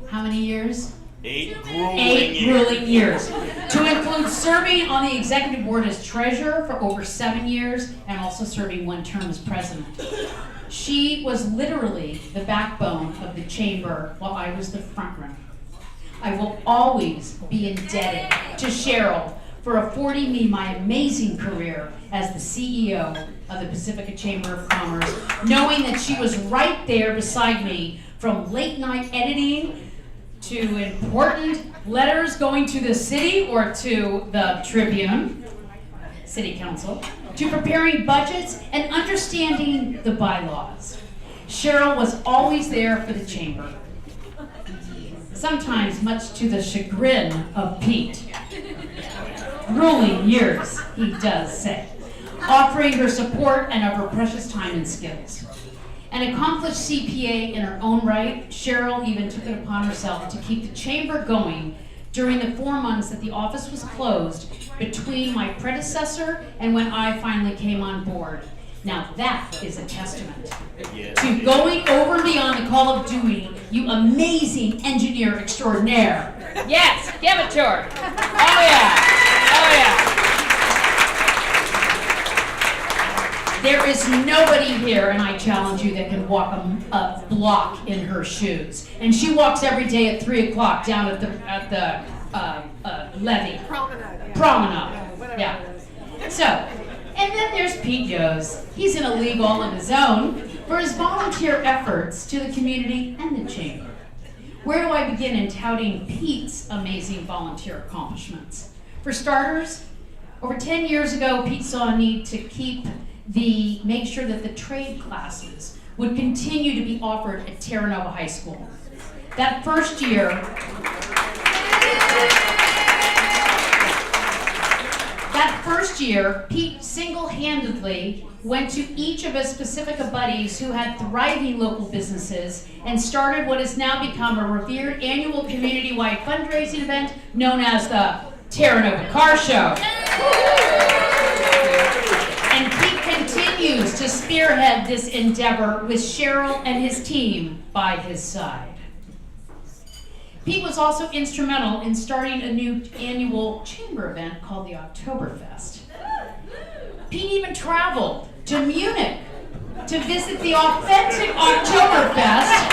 how many years? 8 grueling years. To include serving on the executive board as treasurer for over 7 years and also serving 1 term as president. She was literally the backbone of the chamber while I was the front runner. I will always be indebted to Cheryl for affording me my amazing career as the CEO of the Pacifica Chamber of Commerce, knowing that she was right there beside me from late night editing to important letters going to the city or to the Tribune, City Council, to preparing budgets and understanding the bylaws. Cheryl was always there for the chamber, sometimes much to the chagrin of Pete. Grueling years, he does say, offering her support and of her precious time and skills. An accomplished CPA in her own right, Cheryl even took it upon herself to keep the chamber going during the 4 months that the office was closed between my predecessor and when I finally came on board. Now that is a testament to going over and beyond the call of duty, you amazing engineer extraordinaire. Yes, give it to her. Oh yeah, oh yeah. There is nobody here, and I challenge you, that can walk a block in her shoes. And she walks every day at 3 o'clock down at the levee. Promenade. Yeah. So, and then there's Pete Yos. He's in a league all of his own for his volunteer efforts to the community and the chamber. Where do I begin in touting Pete's amazing volunteer accomplishments? For starters, over 10 years ago, Pete saw a need to make sure that the trade classes would continue to be offered at Terra Nova High School. That first year, Pete single-handedly went to each of his Pacifica buddies who had thriving local businesses and started what has now become a revered annual community-wide fundraising event known as the Terra Nova Car Show. And Pete continues to spearhead this endeavor with Cheryl and his team by his side. Pete was also instrumental in starting a new annual chamber event called the Oktoberfest. Pete even traveled to Munich to visit the authentic Oktoberfest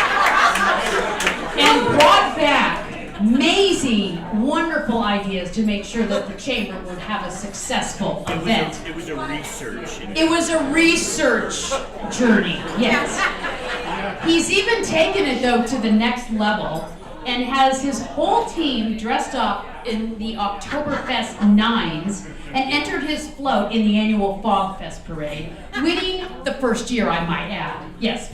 and brought back amazing, wonderful ideas to make sure that the chamber would have a successful event. It was a research. It was a research journey, yes. He's even taken it, though, to the next level and has his whole team dressed up in the Oktoberfest 9s and entered his float in the annual Fog Fest parade, winning the first year, I might add. Yes.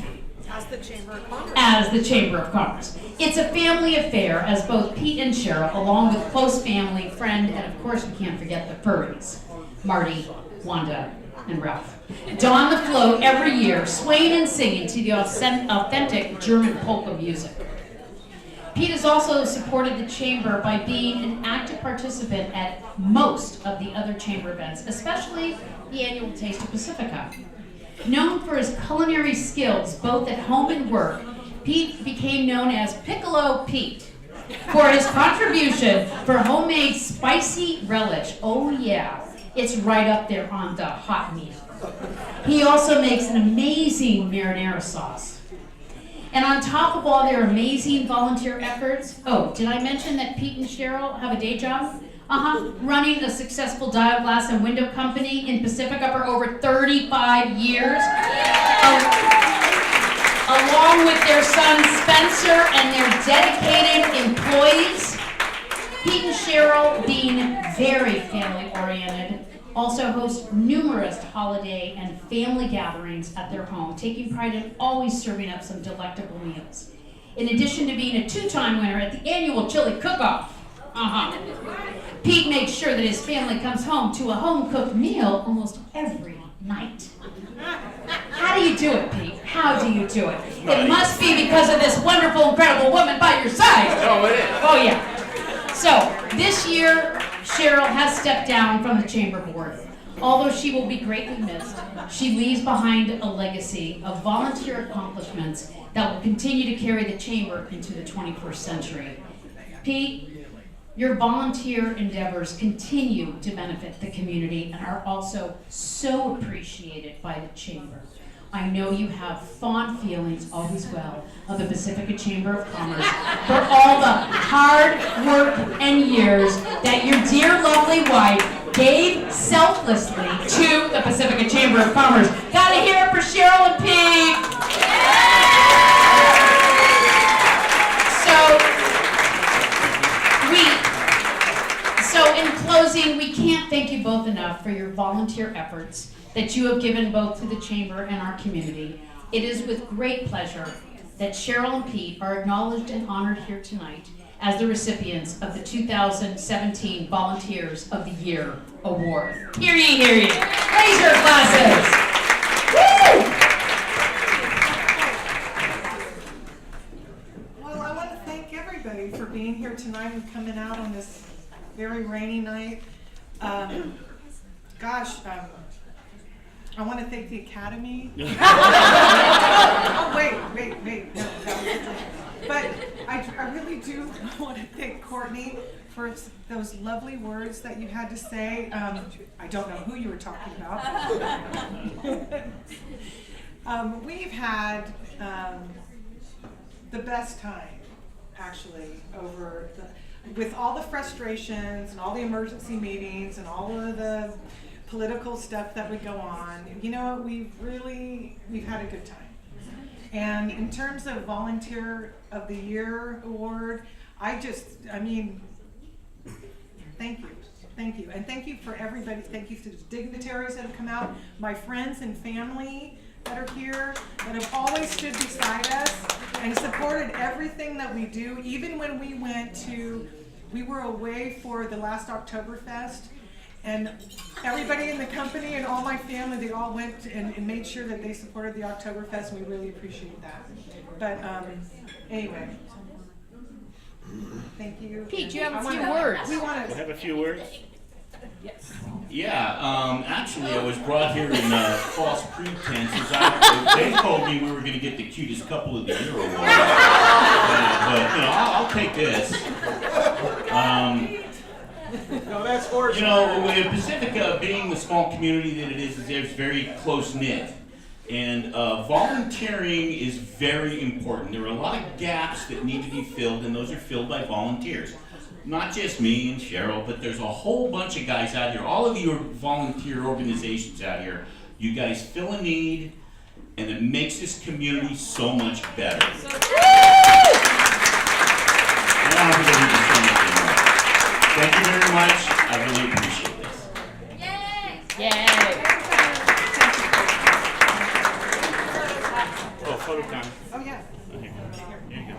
As the Chamber of Commerce. As the Chamber of Commerce. It's a family affair, as both Pete and Cheryl, along with close family, friend, and of course we can't forget the furries, Marty, Wanda, and Ralph, don the float every year, swaying and singing to the authentic German polka music. Pete has also supported the chamber by being an active participant at most of the other chamber events, especially the annual Taste of Pacifica. Known for his culinary skills, both at home and work, Pete became known as Piccolo Pete for his contribution for homemade spicy relish. Oh yeah, it's right up there on the hot meal. He also makes an amazing marinara sauce. And on top of all their amazing volunteer efforts, oh, did I mention that Pete and Cheryl have a day job? Running a successful dial glass and window company in Pacifica for over 35 years. Along with their son Spencer and their dedicated employees. Pete and Cheryl, being very family-oriented, also host numerous holiday and family gatherings at their home, taking pride in always serving up some delectable meals. In addition to being a 2-time winner at the annual chili cook-off. Pete makes sure that his family comes home to a home-cooked meal almost every night. How do you do it, Pete? How do you do it? It must be because of this wonderful, incredible woman by your side. Oh, it is. Oh, yeah. So, this year, Cheryl has stepped down from the Chamber Board. Although she will be greatly missed, she leaves behind a legacy of volunteer accomplishments that will continue to carry the Chamber into the 21st century. Pete, your volunteer endeavors continue to benefit the community and are also so appreciated by the Chamber. I know you have fond feelings, always well, of the Pacifica Chamber of Commerce for all the hard work and years that your dear lovely wife gave selflessly to the Pacifica Chamber of Commerce. Gotta hear it for Cheryl and Pete! So in closing, we can't thank you both enough for your volunteer efforts that you have given both to the Chamber and our community. It is with great pleasure that Cheryl and Pete are acknowledged and honored here tonight as the recipients of the 2017 Volunteers of the Year Award. Hear ye, hear ye. Raise your glasses. Woo! Well, I want to thank everybody for being here tonight and coming out on this very rainy night. I want to thank the Academy. Oh, wait. No, but I really do want to thank Courtney for those lovely words that you had to say. I don't know who you were talking about. We've had the best time, actually, with all the frustrations and all the emergency meetings and all of the political stuff that would go on. You know what, we've had a good time. And in terms of Volunteer of the Year Award, thank you. And thank you for everybody. Thank you to the dignitaries that have come out, my friends and family that are here, that have always stood beside us and supported everything that we do. Even when we were away for the last Oktoberfest, and everybody in the company and all my family, they all went and made sure that they supported the Oktoberfest, and we really appreciate that. But anyway, thank you. Pete, you have a few words. We have a few words? Yes. Yeah, actually I was brought here in false pretenses. They told me we were going to get the cutest couple of the year award. But I'll take this. No, that's for Pacifica, being the small community that it is it's very close-knit. And volunteering is very important. There are a lot of gaps that need to be filled, and those are filled by volunteers. Not just me and Cheryl, but there's a whole bunch of guys out here. All of you are volunteer organizations out here. You guys fill a need, and it makes this community so much better. I don't think I need to say anything more. Thank you very much. I really appreciate this. Yay! Oh, photo time. Oh, yeah. Okay. Here you go.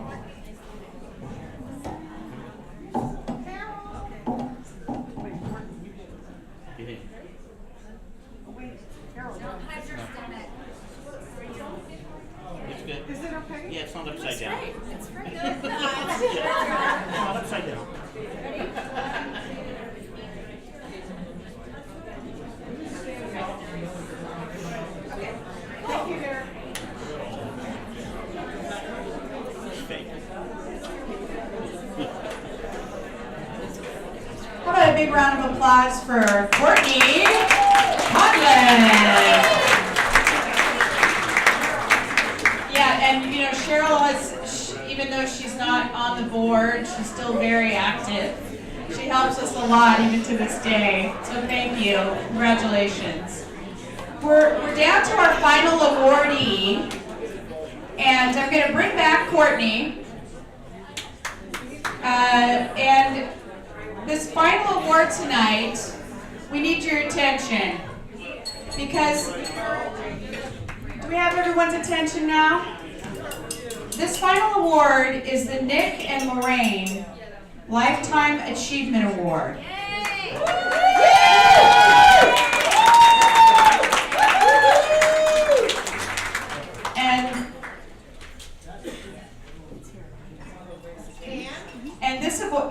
It's good. Is it okay? Yeah, it's not upside down. It's pretty good. It's not upside down. Thank you, Derek. How about a big round of applause for Courtney Conlon? Yeah, and Cheryl even though she's not on the board, she's still very active. She helps us a lot even to this day. So thank you. Congratulations. We're down to our final awardee, and I'm going to bring back Courtney. And this final award tonight, we need your attention, because do we have everyone's attention now? This final award is the Nick and Lorraine Lifetime Achievement Award. And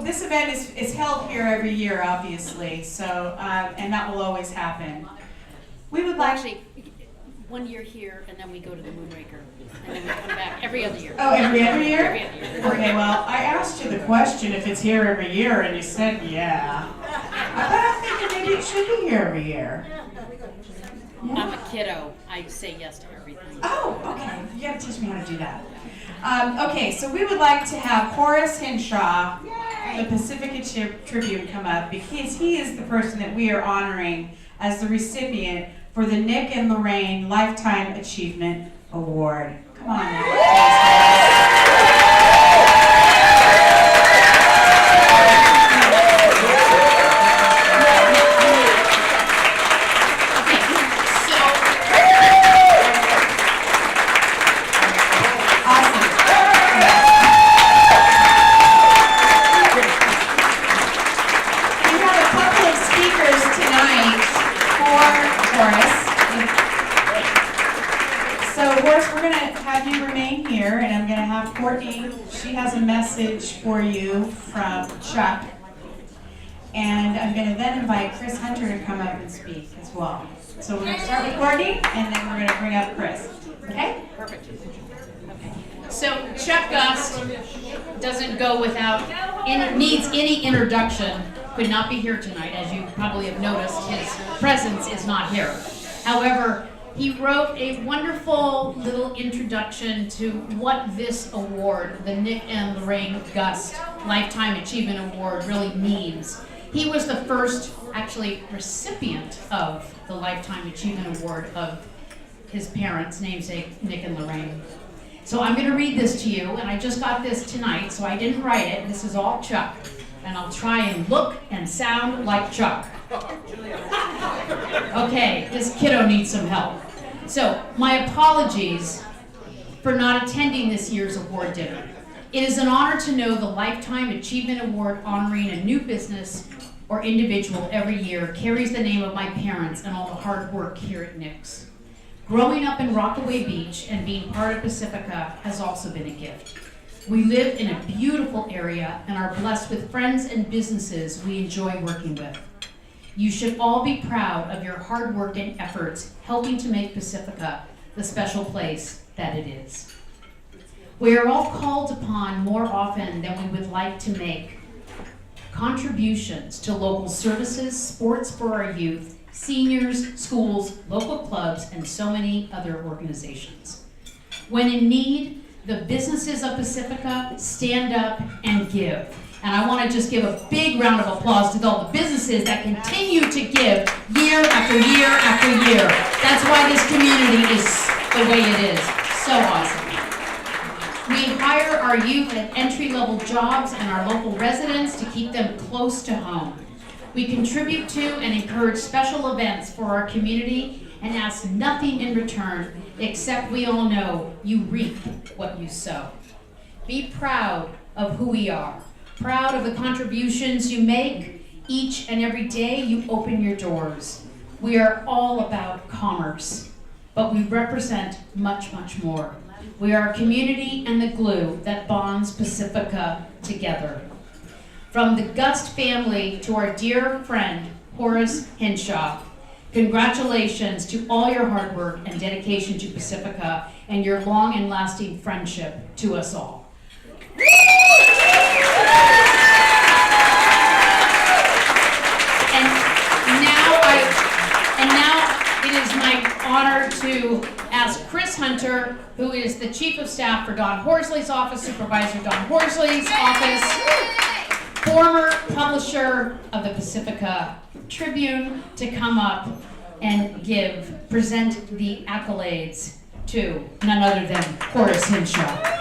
this event is held here every year, obviously, so, and that will always happen. We would like... Actually, 1 year here, and then we go to the Moonraker, and then we come back every other year. Oh, every other year? Every other year. Okay, well, I asked you the question if it's here every year, and you said yeah. But I'm thinking maybe it should be here every year. I'm a kiddo. I say yes to everything. Oh, okay. You gotta teach me how to do that. Okay, so we would like to have Horace Henshaw, the Pacifica Tribune, come up because he is the person that we are honoring as the recipient for the Nick and Lorraine Lifetime Achievement Award. Come on now. Courtney, she has a message for you from Chuck. And I'm going to then invite Chris Hunter to come up and speak as well. So we're going to start with Courtney, and then we're going to bring up Chris. Okay? Perfect. Okay. So Chuck Gust doesn't go without, needs any introduction, could not be here tonight. As you probably have noticed, his presence is not here. However, he wrote a wonderful little introduction to what this award, the Nick and Lorraine Gust Lifetime Achievement Award, really means. He was the first, actually, recipient of the Lifetime Achievement Award of his parents' namesake, Nick and Lorraine. So I'm going to read this to you, and I just got this tonight, so I didn't write it. This is all Chuck. And I'll try and look and sound like Chuck. Okay, this kiddo needs some help. So, my apologies for not attending this year's award dinner. It is an honor to know the Lifetime Achievement Award honoring a new business or individual every year carries the name of my parents and all the hard work here at Nick's. Growing up in Rockaway Beach and being part of Pacifica has also been a gift. We live in a beautiful area and are blessed with friends and businesses we enjoy working with. You should all be proud of your hard work and efforts helping to make Pacifica the special place that it is. We are all called upon more often than we would like to make contributions to local services, sports for our youth, seniors, schools, local clubs, and so many other organizations. When in need, the businesses of Pacifica stand up and give. And I want to just give a big round of applause to all the businesses that continue to give year after year after year. That's why this community is the way it is. So awesome. We hire our youth at entry-level jobs and our local residents to keep them close to home. We contribute to and encourage special events for our community and ask nothing in return, except we all know you reap what you sow. Be proud of who we are. Proud of the contributions you make. Each and every day you open your doors. We are all about commerce, but we represent much, much more. We are a community and the glue that bonds Pacifica together. From the Gust family to our dear friend, Horace Henshaw, congratulations to all your hard work and dedication to Pacifica and your long and lasting friendship to us all. And now it is my honor to ask Chris Hunter, who is the Chief of Staff for Don Horsley's office, Supervisor Don Horsley's office, former publisher of the Pacifica Tribune, to come up and present the accolades to none other than Horace Henshaw.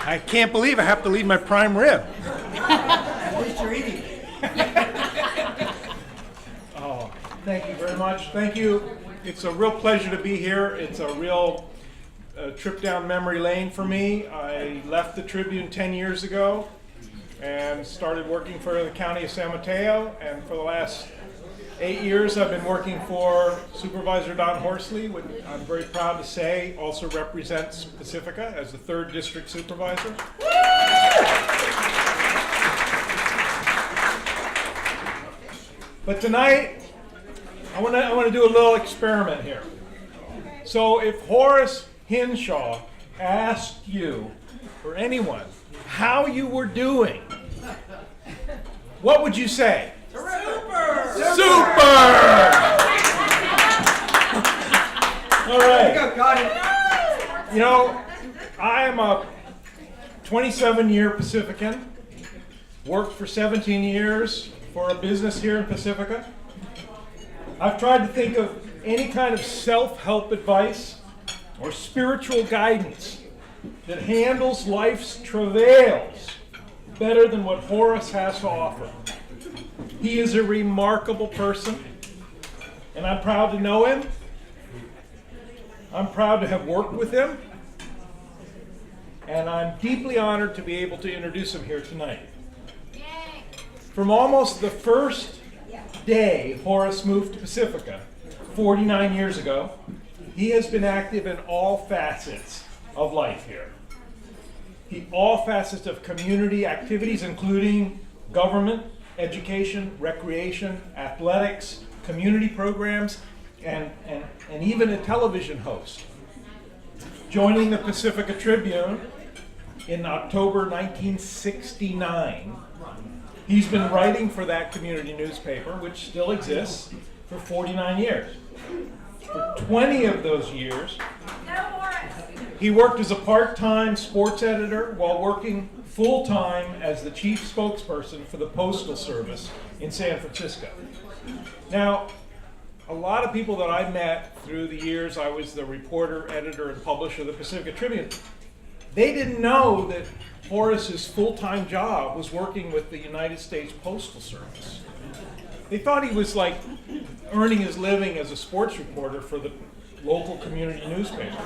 I can't believe I have to leave my prime rib. At least you're eating. Oh, thank you very much. Thank you. It's a real pleasure to be here. It's a real trip down memory lane for me. I left the Tribune 10 years ago and started working for the County of San Mateo, and for the last 8 years I've been working for Supervisor Don Horsley, which I'm very proud to say also represents Pacifica as the 3rd District Supervisor. But tonight, I want to do a little experiment here. So if Horace Hinshaw asked you, or anyone, how you were doing, what would you say? Super! Super! All right. Got it. You know, I am a 27-year Pacifican, worked for 17 years for a business here in Pacifica. I've tried to think of any kind of self-help advice or spiritual guidance that handles life's travails better than what Horace has to offer. He is a remarkable person, and I'm proud to know him. I'm proud to have worked with him, and I'm deeply honored to be able to introduce him here tonight. From almost the first day Horace moved to Pacifica 49 years ago, he has been active in all facets of life here. All facets of community activities, including government, education, recreation, athletics, community programs, and even a television host. Joining the Pacifica Tribune in October 1969, he's been writing for that community newspaper, which still exists, for 49 years. For 20 of those years, he worked as a part-time sports editor while working full-time as the chief spokesperson for the Postal Service in San Francisco. Now, a lot of people that I met through the years, I was the reporter, editor, and publisher of the Pacifica Tribune, they didn't know that Horace's full-time job was working with the United States Postal Service. They thought he was like earning his living as a sports reporter for the local community newspaper.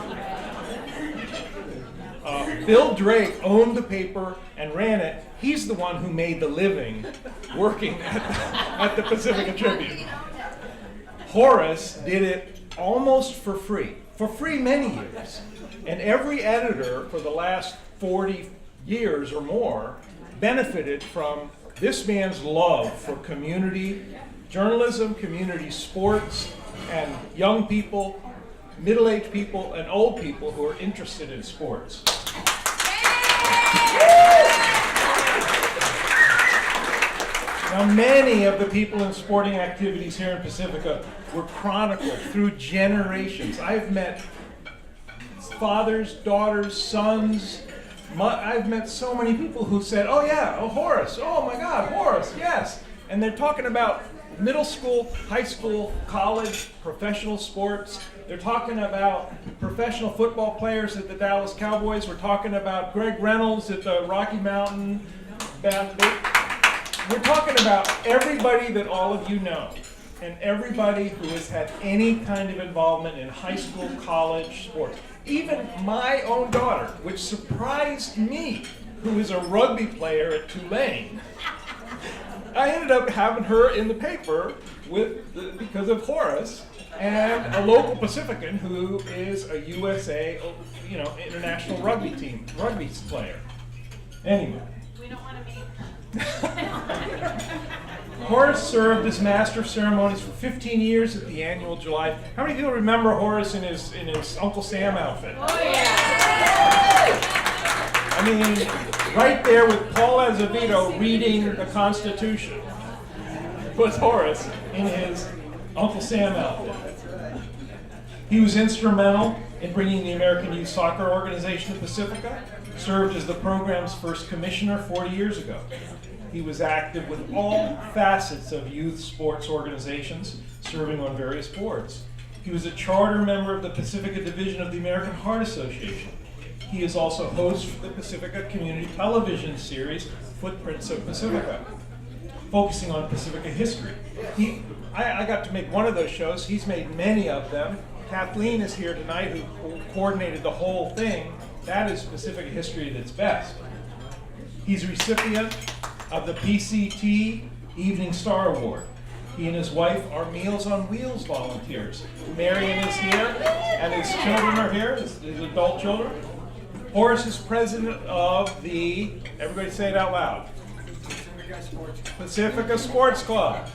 Bill Drake owned the paper and ran it. He's the one who made the living working at the Pacifica Tribune. Horace did it almost for free many years. And every editor for the last 40 years or more benefited from this man's love for community journalism, community sports, and young people, middle-aged people, and old people who are interested in sports. Now, many of the people in sporting activities here in Pacifica were chronicled through generations. I've met fathers, daughters, sons. I've met so many people who said, oh yeah, oh Horace, oh my God, Horace, yes. And they're talking about middle school, high school, college, professional sports. They're talking about professional football players at the Dallas Cowboys. We're talking about Greg Reynolds at the Rocky Mountain Band. We're talking about everybody that all of you know, and everybody who has had any kind of involvement in high school, college, sports. Even my own daughter, which surprised me, who is a rugby player at Tulane. I ended up having her in the paper because of Horace, and a local Pacifican who is a USA, international rugby player. Anyway. We don't want to meet. Horace served as Master of Ceremonies for 15 years at the annual July. How many people remember Horace in his Uncle Sam outfit? Oh yeah! I mean, right there with Paul Azevedo reading the Constitution was Horace in his Uncle Sam outfit. He was instrumental in bringing the American Youth Soccer Organization to Pacifica, served as the program's first commissioner 40 years ago. He was active with all facets of youth sports organizations, serving on various boards. He was a charter member of the Pacifica Division of the American Heart Association. He is also host for the Pacifica Community Television series, Footprints of Pacifica, focusing on Pacifica history. I got to make one of those shows. He's made many of them. Kathleen is here tonight, who coordinated the whole thing. That is Pacifica history at its best. He's a recipient of the PCT Evening Star Award. He and his wife are Meals on Wheels volunteers. Marion is here, and his children are here, his adult children. Horace is president of the, everybody say it out loud, Pacifica Sports Club.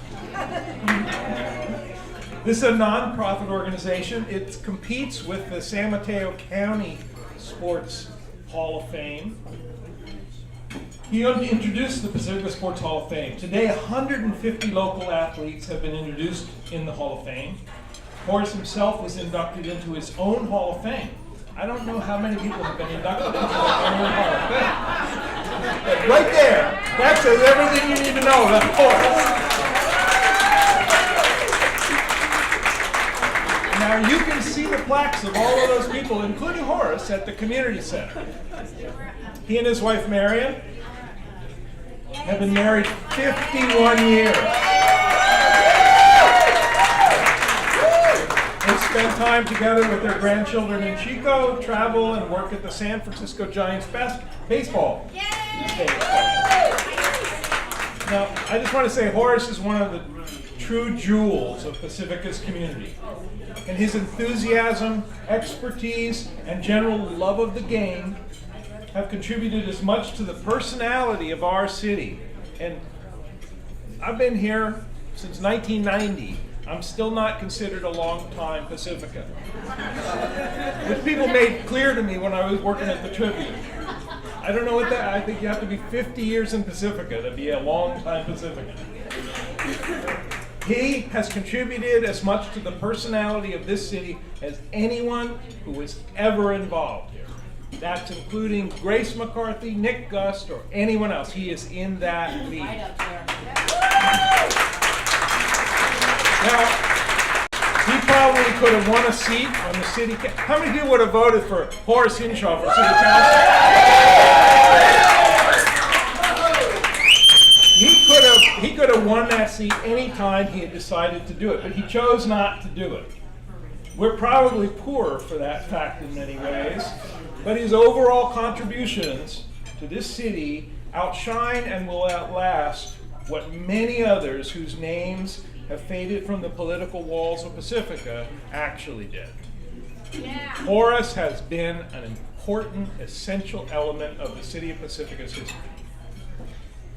This is a non-profit organization. It competes with the San Mateo County Sports Hall of Fame. He introduced the Pacifica Sports Hall of Fame. Today, 150 local athletes have been introduced in the Hall of Fame. Horace himself was inducted into his own Hall of Fame. I don't know how many people have been inducted into their own Hall of Fame. But right there, that says everything you need to know about Horace. Now you can see the plaques of all of those people, including Horace, at the community center. He and his wife Marion have been married 51 years. They spend time together with their grandchildren in Chico, travel, and work at the San Francisco Giants baseball. Now, I just want to say Horace is one of the true jewels of Pacifica's community. And his enthusiasm, expertise, and general love of the game have contributed as much to the personality of our city. And I've been here since 1990. I'm still not considered a long-time Pacifica, which people made clear to me when I was working at the Tribune. I don't know what that, I think you have to be 50 years in Pacifica to be a long-time Pacifican. He has contributed as much to the personality of this city as anyone who was ever involved here. That's including Grace McCarthy, Nick Gust, or anyone else. He is in that league. Now, he probably could have won a seat on the city council. How many people would have voted for Horace Hinshaw for city council? He could have won that seat any time he had decided to do it, but he chose not to do it. We're probably poorer for that fact in many ways, but his overall contributions to this city outshine and will outlast what many others whose names have faded from the political walls of Pacifica actually did. Yeah. Horace has been an important, essential element of the city of Pacifica's history.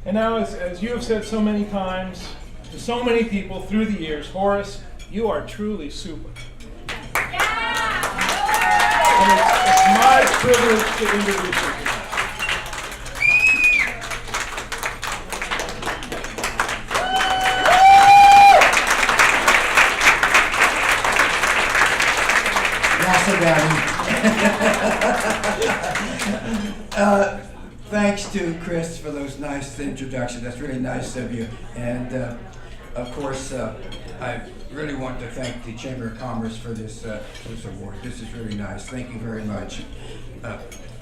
And now, as you have said so many times to so many people through the years, Horace, you are truly super. And it's my privilege to introduce you tonight. Thanks to Chris for those nice introductions. That's really nice of you. And of course, I really want to thank the Chamber of Commerce for this award. This is really nice. Thank you very much.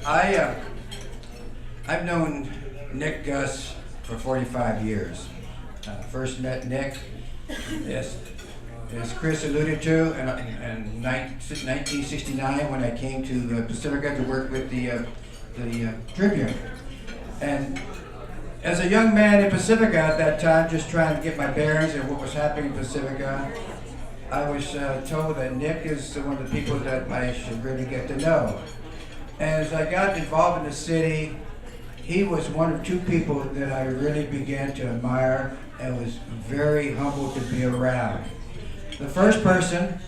I've known Nick Gus for 45 years. First met Nick, as Chris alluded to, in 1969 when I came to Pacifica to work with the Tribune. And as a young man in Pacifica at that time, just trying to get my bearings and what was happening in Pacifica, I was told that Nick is one of the people that I should really get to know. And as I got involved in the city, he was one of two people that I really began to admire and was very humbled to be around. The first person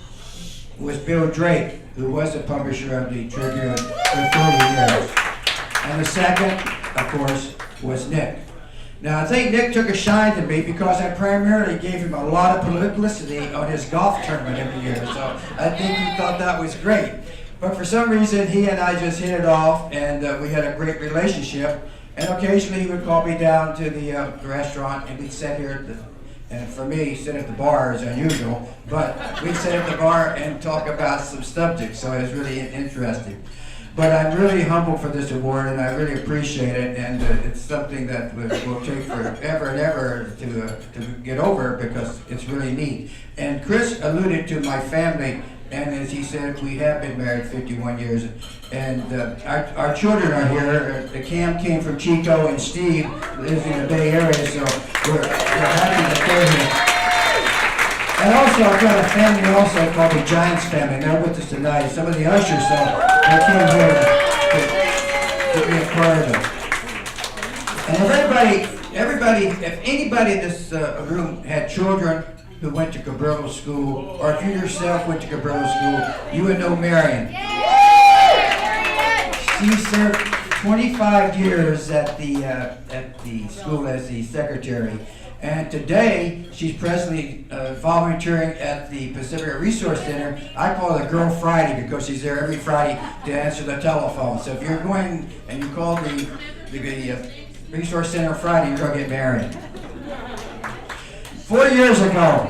was Bill Drake, who was the publisher of the Tribune for 30 years. And the second, of course, was Nick. Now, I think Nick took a shine to me because I primarily gave him a lot of publicity on his golf tournament every year. So I think he thought that was great. But for some reason, he and I just hit it off, and we had a great relationship. And occasionally, he would call me down to the restaurant, and we'd sit here at the, and for me, sit at the bar is unusual, but we'd sit at the bar and talk about some subjects, so it was really interesting. But I'm really humble for this award, and I really appreciate it, and it's something that will take forever and ever to get over because it's really neat. And Chris alluded to my family, and as he said, we have been married 51 years, and our children are here. Cam came from Chico, and Steve lives in the Bay Area, so we're happy that they're here. And also, I've got a family also called the Giants family. They're with us tonight. Some of the ushers, so they came here to be a part of it. And if anybody in this room had children who went to Cabrillo School, or if you yourself went to Cabrillo School, you would know Marion. She served 25 years at the school as the secretary. And today, she's presently volunteering at the Pacifica Resource Center. I call it Girl Friday because she's there every Friday to answer the telephone. So if you're going and you call the Resource Center Friday, you're going to get married. 4 years ago,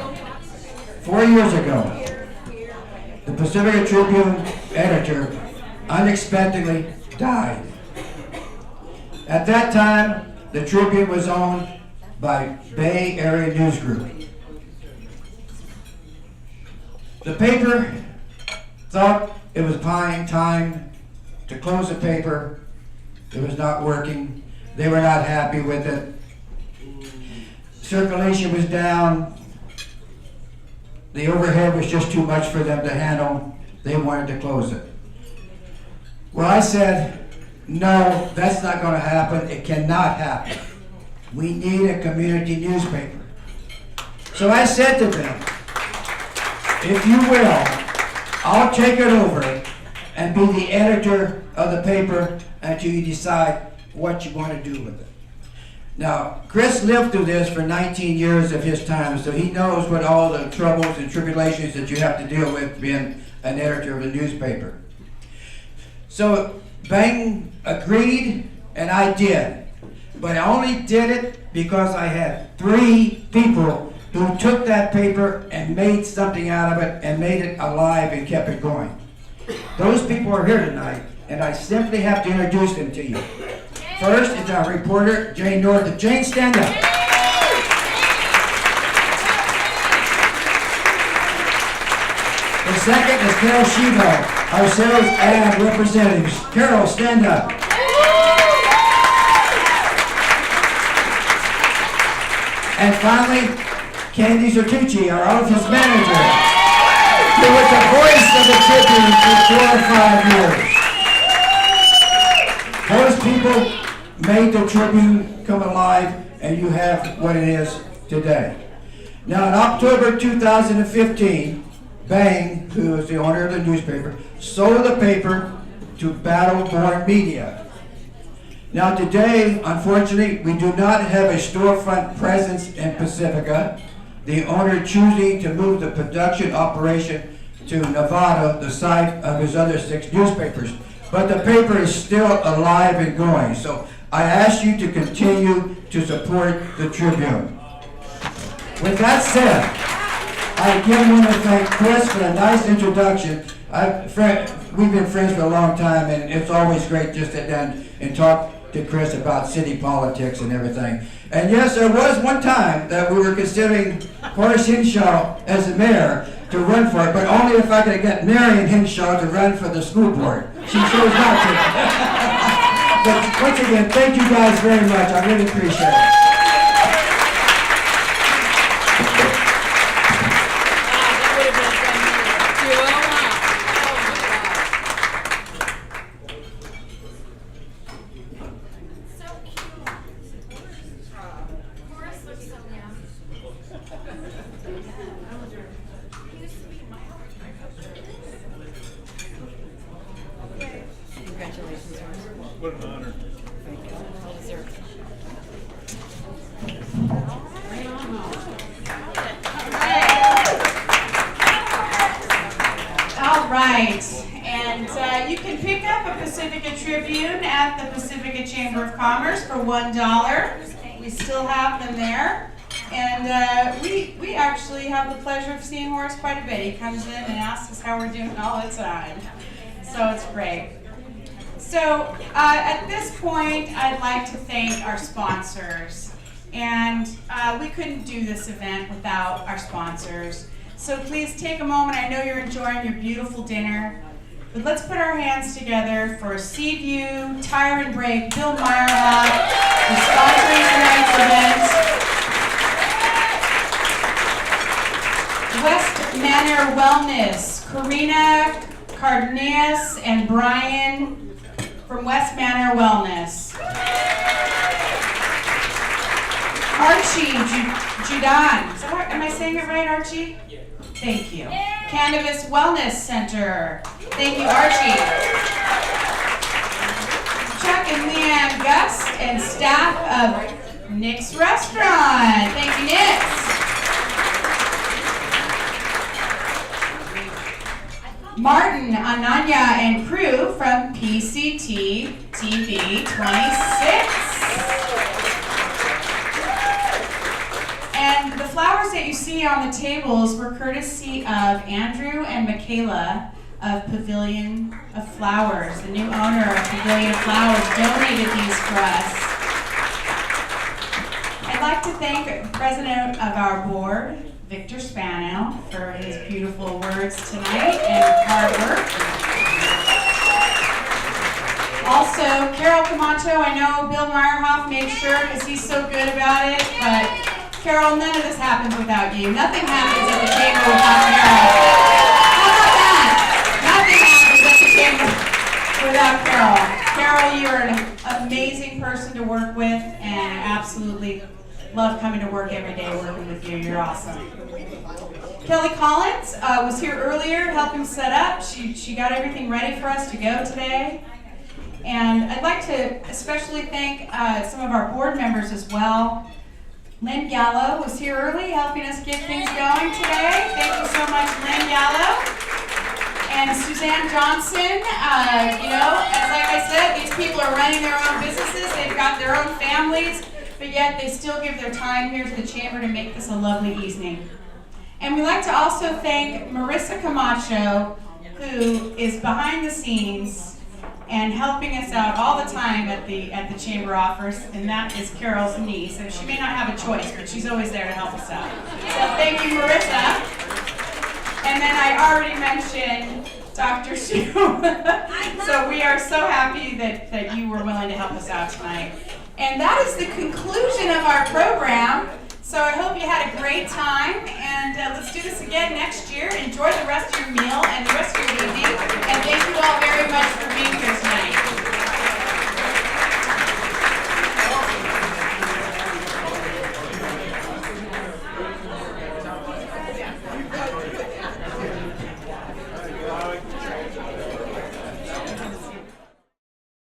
the Pacifica Tribune editor unexpectedly died. At that time, the Tribune was owned by Bay Area News Group. The paper thought it was time to close the paper. It was not working. They were not happy with it. Circulation was down. The overhead was just too much for them to handle. They wanted to close it. Well, I said, no, that's not going to happen. It cannot happen. We need a community newspaper. So I said to them, if you will, I'll take it over and be the editor of the paper until you decide what you want to do with it. Now, Chris lived through this for 19 years of his time, so he knows what all the troubles and tribulations that you have to deal with being an editor of a newspaper. So Bang agreed, and I did. But I only did it because I had 3 people who took that paper and made something out of it and made it alive and kept it going. Those people are here tonight, and I simply have to introduce them to you. First is our reporter, Jane North. Jane, stand up. The second is Carol Sheeho, our sales ad representative. Carol, stand up. And finally, Candy Zertucci, our office manager, who was the voice of the Tribune for 4 or 5 years. Those people made the Tribune come alive, and you have what it is today. Now, in October 2015, Bang, who is the owner of the newspaper, sold the paper to Battleborn Media. Now today, unfortunately, we do not have a storefront presence in Pacifica, the owner choosing to move the production operation to Nevada, the site of his other 6 newspapers. But the paper is still alive and going. So I ask you to continue to support the Tribune. With that said, I again want to thank Chris for a nice introduction. We've been friends for a long time, and it's always great just to sit down and talk to Chris about city politics and everything. And yes, there was one time that we were considering Horace Hinshaw as the mayor to run for it, but only if I could get Marion Hinshaw to run for the school board. She chose not to. But once again, thank you guys very much. I really appreciate it. What an honor. All right, and you can pick up a Pacifica Tribune at the Pacifica Chamber of Commerce for $1. We still have them there. And we actually have the pleasure of seeing Horace quite a bit. He comes in and asks us how we're doing all the time. So it's great. So at this point, I'd like to thank our sponsors. And we couldn't do this event without our sponsors. So please take a moment. I know you're enjoying your beautiful dinner. But let's put our hands together for Seaview, Tire and Brake, Bill Meyerhoff, for sponsoring tonight's event. West Manor Wellness, Karina Cardenas and Brian from West Manor Wellness. Archie Judan, is that right? Am I saying it right, Archie? Yeah. Thank you. Cannabis Wellness Center. Thank you, Archie. Chuck and Leanne Gust and staff of Nick's Restaurant. Thank you, Nick's. Martin, Ananya, and crew from PCT TV 26. And the flowers that you see on the tables were courtesy of Andrew and Michaela of Pavilion of Flowers. The new owner of Pavilion of Flowers donated these for us. I'd like to thank the president of our board, Victor Spano, for his beautiful words tonight and hard work. Also, Carol Camacho, I know Bill Meyerhoff made sure because he's so good about it, but Carol, none of this happens without you. Nothing happens at the chamber without Carol. How about that? Nothing happens at the chamber without Carol. Carol, you're an amazing person to work with, and I absolutely love coming to work every day working with you. You're awesome. Kelly Collins was here earlier helping set up. She got everything ready for us to go today. And I'd like to especially thank some of our board members as well. Lynn Gallo was here early helping us get things going today. Thank you so much, Lynn Gallo. And Suzanne Johnson, as like I said, these people are running their own businesses. They've got their own families, but yet they still give their time here to the chamber to make this a lovely evening. And we'd like to also thank Marissa Camacho, who is behind the scenes and helping us out all the time at the chamber office, and that is Carol's niece. And she may not have a choice, but she's always there to help us out. So thank you, Marissa. And then I already mentioned Dr. Shu. So we are so happy that you were willing to help us out tonight. And that is the conclusion of our program. So I hope you had a great time, and let's do this again next year. Enjoy the rest of your meal and the rest of your